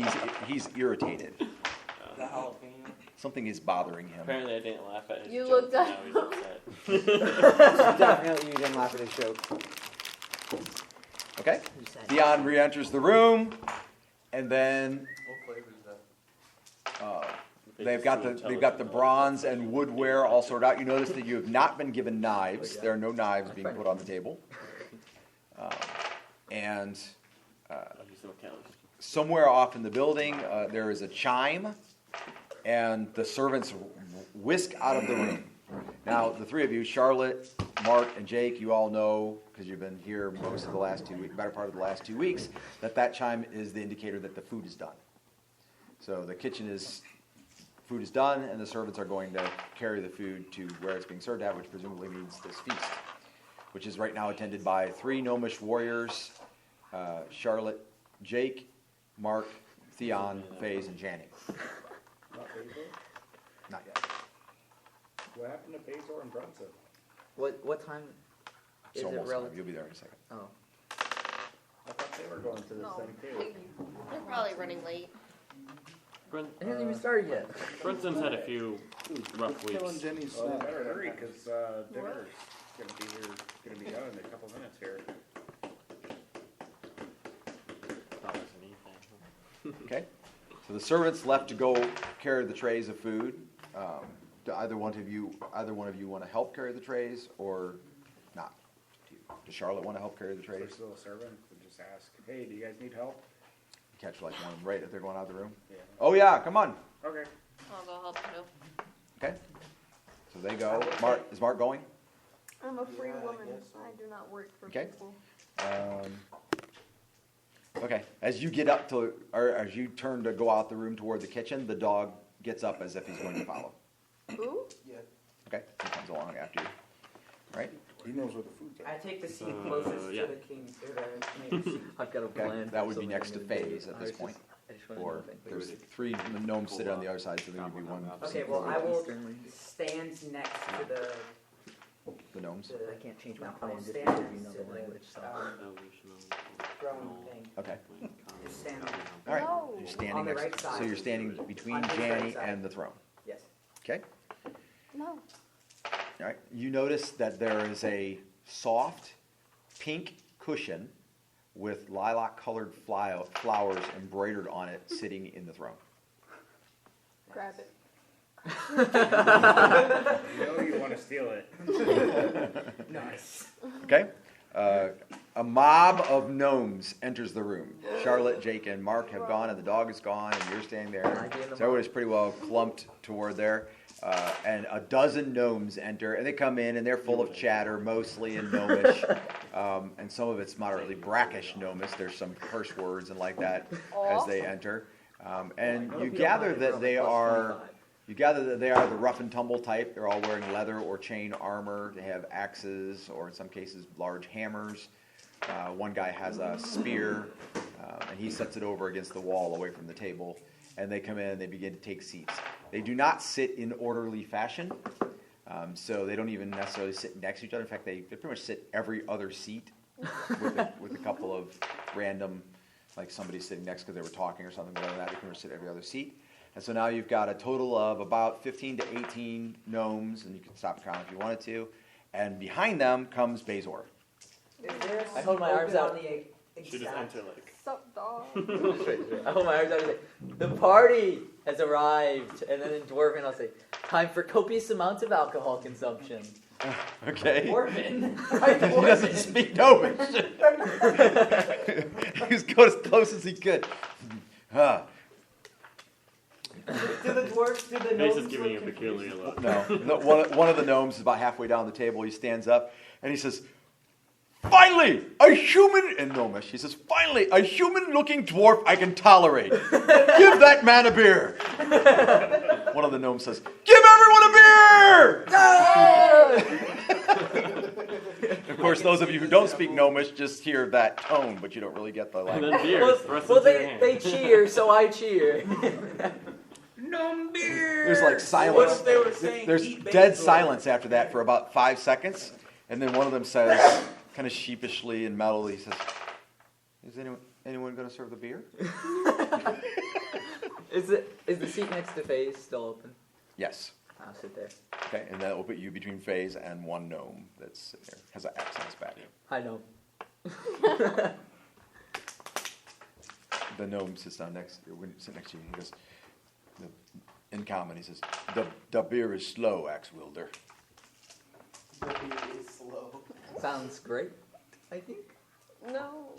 he's irritated. The jalapeno. Something is bothering him. Apparently, I didn't laugh at his You joke, looked and at now he's upset. Definitely you didn't laugh at his joke. Okay. Theon re-enters the room, and then What flavor is that? they've got the bronze and woodware all sorted out. You notice that you have not been given knives. There are no knives being put on the table. And I'll use them accounts. somewhere off in the building, there is a chime, and the servants whisk out of the room. Now, the three of you, Charlotte, Mark, and Jake, you all know, because you've been here most of the last 2 weeks, better part of the last 2 weeks, that chime is the indicator that the food is done. So the food is done, and the servants are going to carry the food to where it's being served at, which presumably means this feast, which is right now attended by three gnomish warriors, Charlotte, Jake, Mark, Theon, Faze, and Janny. Not Basil? Not yet. What happened to Basil and Brunson? What time It's is it almost time. relative? You'll be there in a second. Oh. I thought they were going to this No. thing too. They're probably running late. It hasn't even started yet. Brunson's had a few rough Killing weeks. Jenny's Well, they snack. better hurry because dinner's gonna be done in a couple minutes here. That was anything. Okay. So the servants left to go carry the trays of food. Do either one of you want to help carry the trays or not? To you. Does Charlotte want to help carry the trays? First little servant would just ask, "Hey, do you guys need help?" Catch like one right if they're going out of the room. Yeah. Oh yeah, come on. Okay. I'll go help too. Okay. So they go. Mark, is Mark going? I'm a free Yeah, I woman. guess so. I do not work for Okay. people. Okay. As you get up to, or as you turn to go out the room toward the kitchen, the dog gets up as if he's going to follow. Who? Okay. He comes along after you. Right. He knows where the food's I at. take the seat closest yeah. to the king, or the main seat. I've got a Okay. plan. That for would be something next to I'm gonna do. phase at I this was point. I just wanna Or know if there's 3 gnomes sitting on the other side, so there would be one. Okay, well, I will stand next to The gnomes. the I can't change my No, plan I'll just stand because of next another to language. So. throne thing. Okay. Just stand All right. No. You're standing On the next. right side. So you're standing between On his right Janny side. and the throne. Yes. Okay. No. All right. You notice that there is a soft pink cushion with lilac-colored flowers embroidered on it, sitting in the throne. Grab it. You know you want to steal it. Nice. Okay. A mob of gnomes enters the room. Charlotte, Jake, and Mark have gone, and the dog is gone, and you're standing there. So everybody's pretty well clumped toward there. And a dozen gnomes enter, and they come in, and they're full of chatter, mostly in gnomish, and some of it's moderately brackish gnomish. There's some curse words and like that as they enter. And you gather that they are the rough and tumble type. They're all wearing leather or chain armor. They have axes, or in some cases, large hammers. One guy has a spear, and he sets it over against the wall away from the table. And they come in and they begin to take seats. They do not sit in orderly fashion, so they don't even necessarily sit next to each other. In fact, they pretty much sit every other seat with a couple of random, like somebody sitting next because they were talking or something, but other than that, they pretty much sit every other seat. And so now you've got a total of about 15 to 18 gnomes, and you can stop and count if you wanted to. And behind them comes Bazor. Is there I hold my arms open out. on the Should just exact- enter like. Sup, dog? I hold my arms out and say, "The party has arrived," and then in Dwarven I'll say, "Time for copious amounts of alcohol consumption." Okay. Dwarven. He doesn't speak Gnomish. He was going as close as he could. Do the dwarves, do the Face gnomes is giving you a look peculiar confused? look. No, one of the gnomes is about halfway down the table. He stands up and he says, "Finally, a human," in Gnomish, he says, "Finally, a human-looking dwarf I can tolerate. Give that man a beer." One of the gnomes says, "Give everyone a beer!" Of course, those of you who don't speak Gnomish just hear that tone, but you don't really get the And language. then beers thrust well, into your hand. they cheer, so I cheer. Gnome beer. There's like What silence. if they were saying There's eat dead Bazor? silence after that for about 5 seconds, and then one of them says, kind of sheepishly and mellowly, he says, "Is anyone going to serve the beer?" Is the seat next to Faye still open? Yes. I'll sit there. Okay, and that will put you between Faze and one gnome that's sitting there. Has an axe on his back. I know. The gnome sits down next to you. He goes, in common, he says, the beer is slow, Axe Wielder." The beer is slow. Sounds great, I think. No.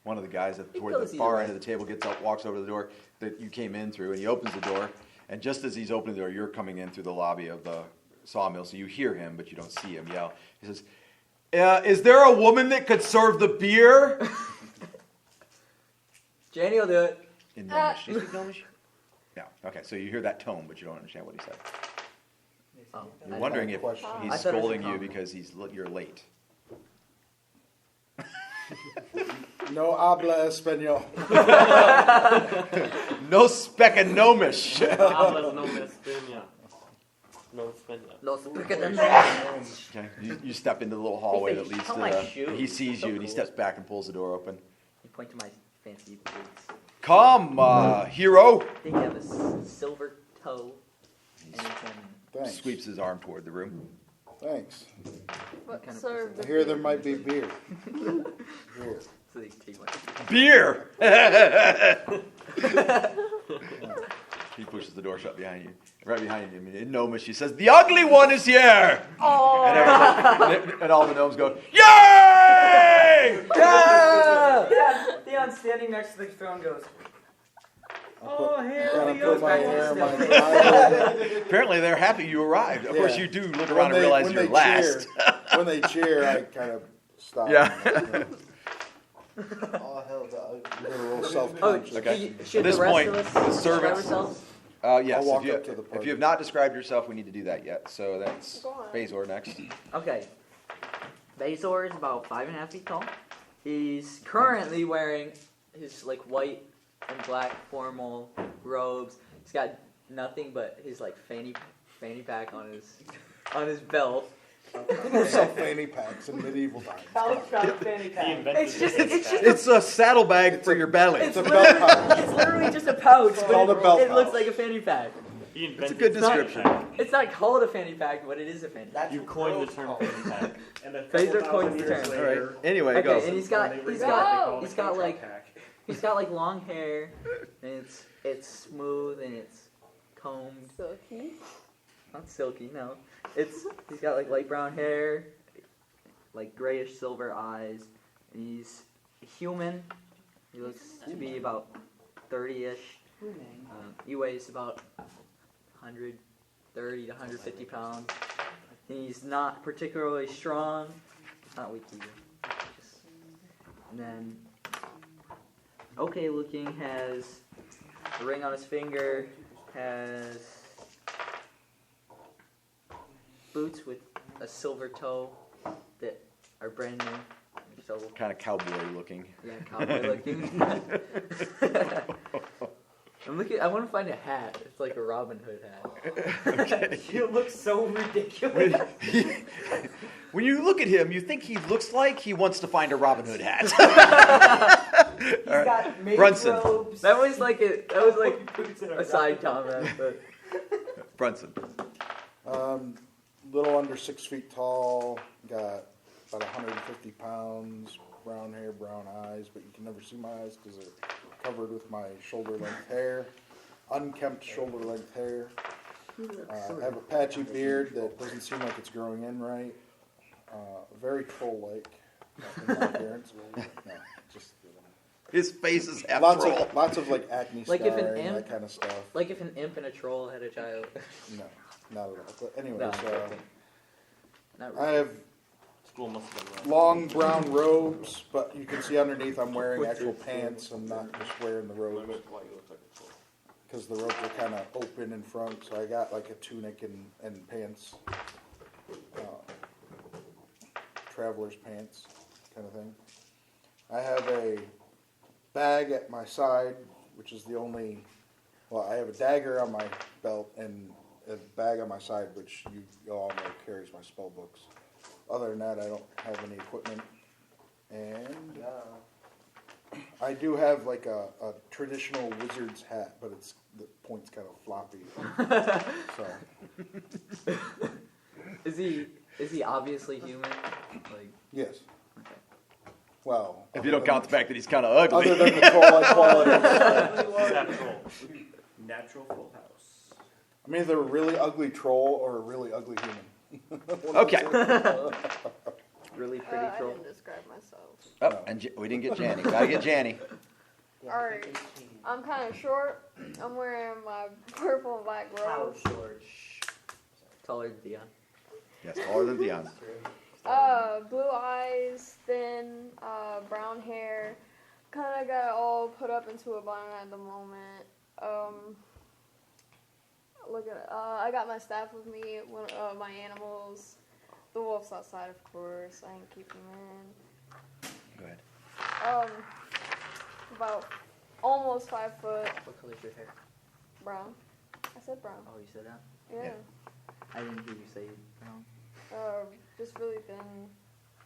One of the guys toward goes the far either end of the table gets up, walks over to the door that you came in through, and he opens the door. And just as he's opening the door, you're coming in through the lobby of the sawmill, so you hear him, but you don't see him yell. He says, "Is there a woman that could serve the beer?" Janny will do it. In Gnomish. Do you speak Gnomish? No. Okay, so you hear that tone, but you don't understand what he said. Oh, You're I- wondering if Question. he's I thought it was scolding a you comment. because you're late. No habla español. No speck of Gnomish. Hablas no me España. No España. Los pequeños. Okay, you step into the little hallway that leads to Oh, my the. shoe. He sees So you and he cool. steps back and pulls the door open. You point to my fancy boots. Come, hero. They have a silver toe, and you can. Thanks. Sweeps his arm toward the room. Thanks. But kind of serve I the hear there might be beer. Beer. So they take my. Beer. She pushes the door shut behind you. Right behind you, in Gnome, she says, "The ugly one is here!" Oh! And all the gnomes go, "Yay!" Yeah! Theon standing next to the throne goes, "Oh, here Gotta we put go." my hair in my eyelid. Apparently, they're happy you arrived. Of course, Yeah. you do look around and realize you're last. When they cheer, I kind of stop. Yeah. All hell dog. They're a little Oh, self-conscious. Okay. should At this the rest point, of us the describe servants. ourselves? Yes. I'll walk if, up to the if party. you have not described yourself, we need to do that yet. So that's Go on. Phasor next. Okay. Bezor is about 5.5 feet tall. He's currently wearing his like white and black formal robes. He's got nothing but his like fanny pack on his belt. Who sell fanny packs in medieval times? Fanny He invented It's a saddlebag for your belly. It's a belt pouch. It's literally just a pouch, but called a belt it looks pouch. like a fanny pack. He It's a invented good the description. fanny pack. It's not called a fanny pack, but it is a fanny pack. You coined the term fanny pack. And a Phaser couple coins thousand the years term. later, All right. Anyway, Okay, go. and he's got when they he's rewrote it, got they called he's it got Contract like Pack. he's got like long hair, and it's smooth and it's combed. Silky. Not silky, no. He's got like light brown hair, like grayish silver eyes, and he's human. He looks to be about 30-ish. He weighs about 130 to 150 pounds. He's not particularly strong. Not weak either. And then, okay looking, has a ring on his finger, has boots with a silver toe that are brand new. So Kind of cowboy looking. yeah, cowboy looking. I want to find a hat. It's like a Robin Hood hat. He looks so ridiculous. When you look at him, you think he looks like he wants to find a Robin Hood hat. He's All right. got maid Brunson. robes. That was like a side comment, but Brunson. Little under 6 feet tall, got about 150 pounds, brown hair, brown eyes, but you can never see my eyes because they're covered with my shoulder-length hair, unkempt shoulder-length hair. I have a patchy beard that doesn't seem like it's growing in right. Very troll-like in my appearance. No, just His face is half lots troll. of like acne Like if an scarring, imp- that kind of stuff. like if an imp and a troll had a child. No, not at all. But anyways, No, okay. Not I really. have School must have been long brown robes, but you can see underneath I'm wearing actual pants. I'm not just wearing the robes because the robes are kind of open in front. So I got like a tunic and pants, traveler's pants kind of thing. I have a bag at my side, which is the only. Well, I have a dagger on my belt and a bag on my side, which you all know carries my spell books. Other than that, I don't have any equipment. And I do have like a traditional wizard's hat, but the point's kind of floppy. So Is he obviously human? Like yes. Well, If you don't count the fact that he's kind of ugly. other than the troll-like qualities. natural. Natural full house. I'm either a really ugly troll or a really ugly human. Okay. really pretty I troll. didn't describe myself. Oh, and we didn't get Janny. Gotta get Janny. Alright. I'm kind of short. I'm wearing my purple and black How robe. short? Taller than Dion. Yes, taller than Dion. Blue eyes, thin, brown hair. Kind of got it all put up into a bun at the moment. Look at it. I got my staff with me, my animals. The wolf's outside, of course. I ain't keep him in. Go ahead. About almost 5 foot. What color's your hair? Brown. I said brown. Oh, you said that? Yeah. I didn't hear you say brown. Just really thin,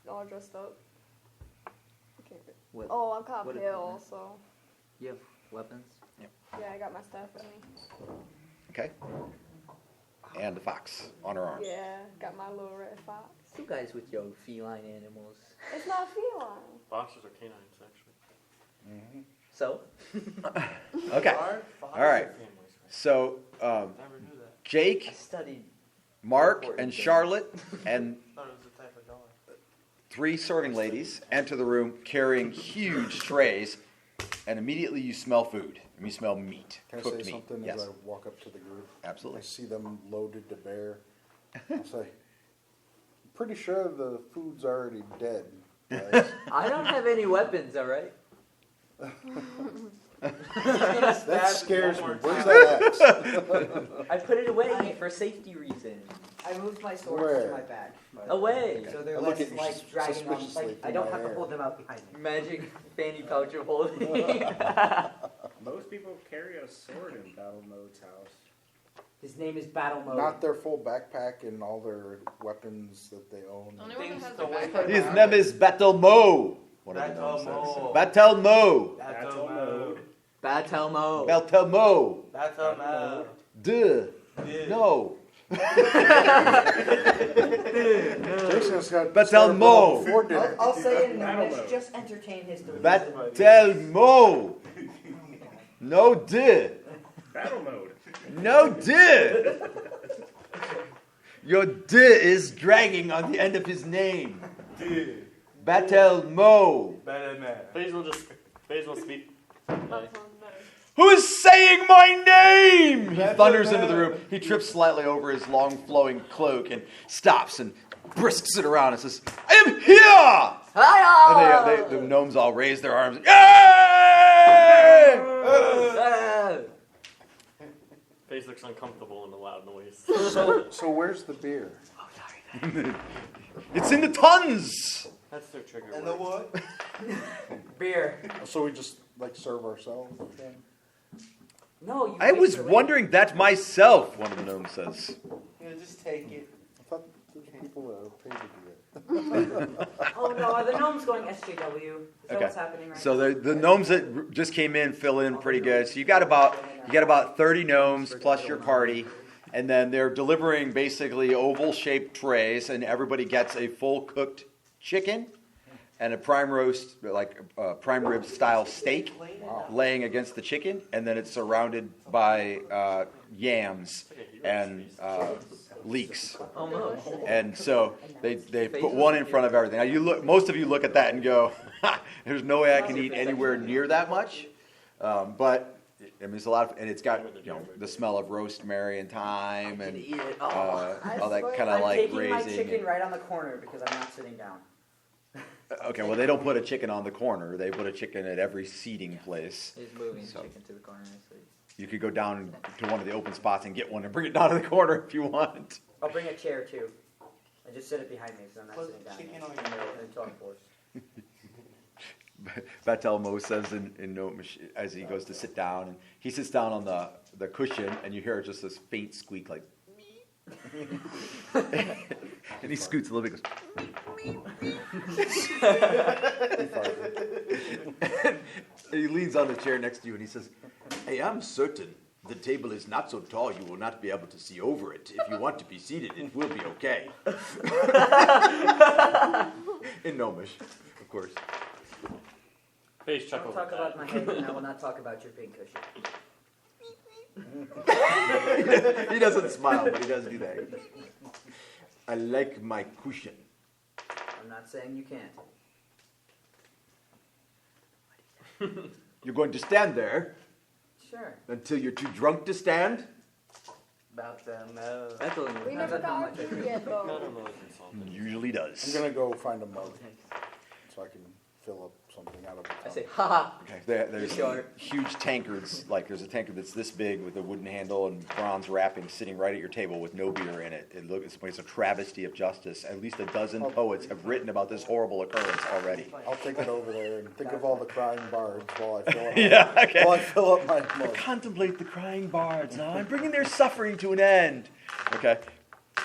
all dressed up. Okay. What? Oh, I'm kind what of pale, equipment? so You have weapons? yeah, I got my staff with me. Okay. And the fox on her arm. Yeah, got my little red fox. You guys with your feline animals. It's not feline. Foxes are canines, actually. Mm-hmm. So? Okay. All right. So Never knew that. I Jake, studied. Mark, Important and things. Charlotte, and Thought it was the type of dog. 3 serving ladies enter the room carrying huge trays, and immediately you smell food. And you smell meat, Can I cooked say meat. something Yes, as I walk up to the group? I absolutely. see them loaded to bear. I'll say, pretty sure the food's already dead, guys. I don't have any weapons, all right? That scares me. Where's that axe? I put it away for safety reasons. I moved my swords Where? to my bag. Away. So they're I look less at you like dragging on. suspiciously Like I through don't my have to hair. hold them out behind me. Magic fanny pouch of holding. Most people carry a sword in Battle Mode's house. His name is Battle Mode. Not their full backpack and all their weapons that they own. The only one that Things has the a way backpack. His name is Battle Mo. What did the gnome say? Battle Mo. Battle Mode. Batelmo. Battle Mo. That's Duh. No. Jason's got Battle started Mo. before dinner. I'll say in Battle English, Mode. just entertain his delusion. Battle Mo. No duh. Battle Mode. No duh. Your duh is dragging on the end of his name. Battle Mo. Basil speak. Who is saying my name? He thunders into the room. He trips slightly over his long flowing cloak and stops and brisks it around and says, I am here! Hiya! And the gnomes all raise their arms. Yay! Face looks uncomfortable in the loud noise. So where's the beer? It's in the tons! That's their trigger And word. the what? Beer. So we just like serve ourselves? No, you. I was waste away. wondering that myself, one of the gnomes says. You know, just take it. I thought there's people that are paid to do it. Oh no, are the gnomes going SJW? Is that Okay. what's happening right So now? the gnomes that just came in fill in pretty good. So you got about 30 gnomes plus your party, and then they're delivering basically oval-shaped trays, and everybody gets a full cooked chicken and a prime roast, like prime rib style steak, laying against the chicken, and then it's surrounded by yams and leeks. Almost. And so they put one in front of everything. Now most of you look at that and go, "There's no way I can eat anywhere near that much." But I mean, it's a lot, and it's got the smell of rosemary and thyme and Eat it. all that kind of I'm like taking my grazing. chicken right on the corner because I'm not sitting down. Okay, well they don't put a chicken on the corner. They put a chicken at every seating place. He's moving So- chicken to the corner. So You could go down to one of the open spots and get one and bring it down to the corner if you want. I'll bring a chair too. And just sit it behind me because I'm not Put sitting down. chicken on in your the nose. in the talk force. Batel Mo says in note as he goes to sit down, and he sits down on the cushion, and you hear just this faint squeak like, and he scoots a little bit, and he leans on the chair next to you, and he says, "Hey, I'm certain the table is not so tall you will not be able to see over it. If you want to be seated, it will be okay." In Gnomish, of course. Face Don't chuckles. talk at about that. my head and I will not talk about your pink cushion. He doesn't smile, but he does do that. I like my cushion. I'm not saying you can't. You're going to stand there Sure. until you're too drunk to stand? About them, no. that's a little. We never got our food yet, No, though. no, no, it's insulting. Usually I'm does. gonna go find a mug so I can fill up something out of I it. say, haha. Okay, there's Sure. huge tankards, like there's a tankard that's this big with a wooden handle and bronze wrapping sitting right at your table with no beer in it. It's a travesty of justice. At least a dozen poets have written about this horrible occurrence already. I'll take it over there and think of all the crying bards while I fill up. Yeah, okay. While I fill up my mug. Contemplate the crying bards. Now I'm bringing their suffering to an end. Okay,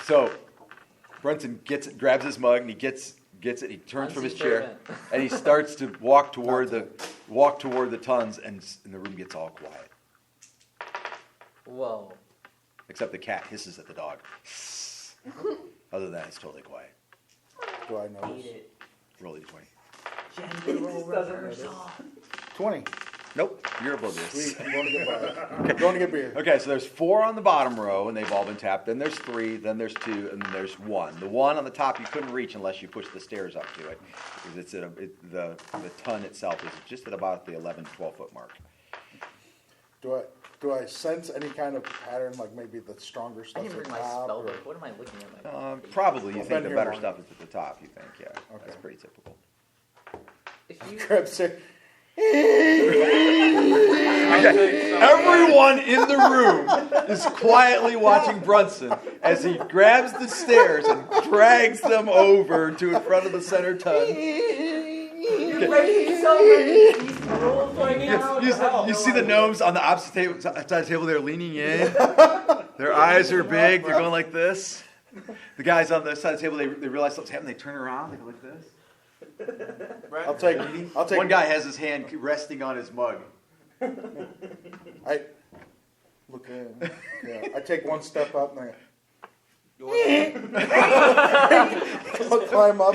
so Brunson grabs his mug, and he gets it. He turns from his chair, and he starts to walk toward the tons, and the room gets all quiet, Whoa. except the cat hisses at the dog. Other than that, it's totally quiet. Do I Eat notice? it. Roll a d20. Gender roll reversal. 20. Nope, you're oblivious. Sweet, I'm going to get by. I'm going to get beer. Okay, so there's 4 on the bottom row, and they've all been tapped. Then there's 3, then there's 2, and then there's 1. The 1 on the top you couldn't reach unless you pushed the stairs up to it, because it's at the ton itself is just at about the 11 to 12 foot mark. Do I sense any kind of pattern, like maybe the stronger I stuff didn't at bring the my top? spell or- book. What am I looking at? My Probably you I've think been the here better long. stuff is at the top. You think, yeah, Okay. that's pretty typical. if you Grab stick. Everyone in the room is quietly watching Brunson as he grabs the stairs and drags them over to in front of the center ton. you're breaking so many these rules right now. You see the gnomes on the opposite table, side of the table, they're leaning in. Their eyes are big, they're going like this. The guys on the side of the table, they realize something's happening, they turn around, they go like this. I'll take. One guy has his hand resting on his mug. I look. Yeah, I take one step up and I'll climb up.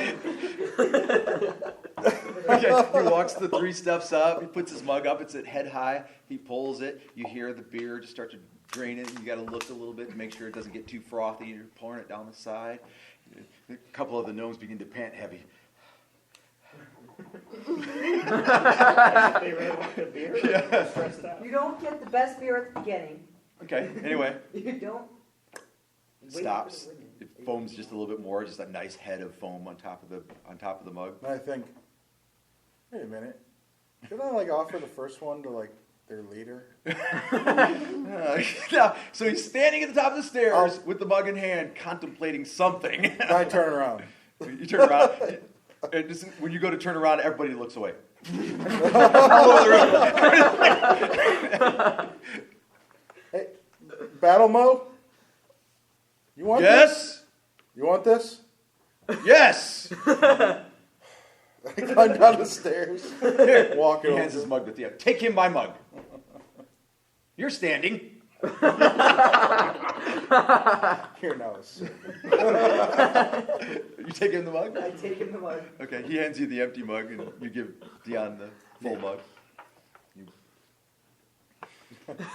Okay, he walks the 3 steps up, he puts his mug up, it's at head high, he pulls it, you hear the beer just start to drain it, and you gotta look a little bit to make sure it doesn't get too frothy, you're pouring it down the side. A couple of the gnomes begin to pant heavy. They ran out of beer. Yeah. Stressed out. You don't get the best beer at the beginning. Okay, anyway, You don't. it stops, it foams just a little bit more, just a nice head of foam on top of the mug. And I think, wait a minute. Did I like offer the first one to like their leader? Yeah, so he's standing at the top of the stairs with the mug in hand, contemplating something. I turn around. You turn around, and just, when you go to turn around, everybody looks away. Hey, Battle Mo. You want this? Yes, You want this? yes. I climb down the stairs. Here, Walk he it hands over. his mug to Theo. Take him my mug. You're standing. Here now. Sir. You take him the mug? I take him the mug. Okay, he hands you the empty mug, and you give Dion the full mug.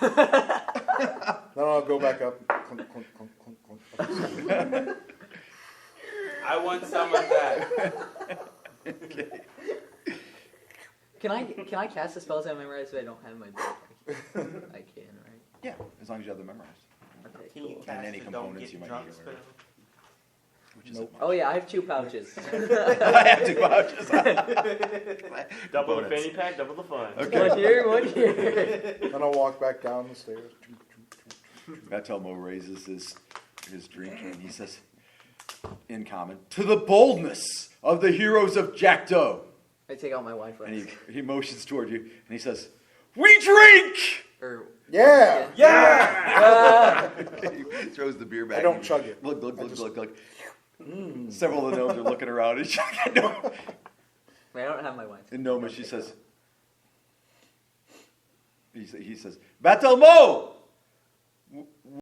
Then I'll go back up. Clunk, clunk, clunk, clunk, clunk. I want some of that. Can I cast the spells I memorized if I don't have my book? I can, right? Yeah, as long as you have them memorized. Okay, Can you cool. cast any the components don't you get might drunk need spell? Which is Oh yeah, I have 2 pouches. I have 2 pouches. Double the Components. fanny pack, double the fun. Okay. One here, one here. Then I'll walk back down the stairs. Batelmo raises his drink and he says, in common, "To the boldness of the heroes of Jackto." I take out my Wi-Fi. And he motions toward you and he says, "We drink!" Or Yeah. Yeah! He throws the beer back. I don't chug it. Look, I just- look. Several of the gnomes are looking around and chugging. Wait, I don't have my Wi-Fi. And Noma, she says, he says, "Batelmo!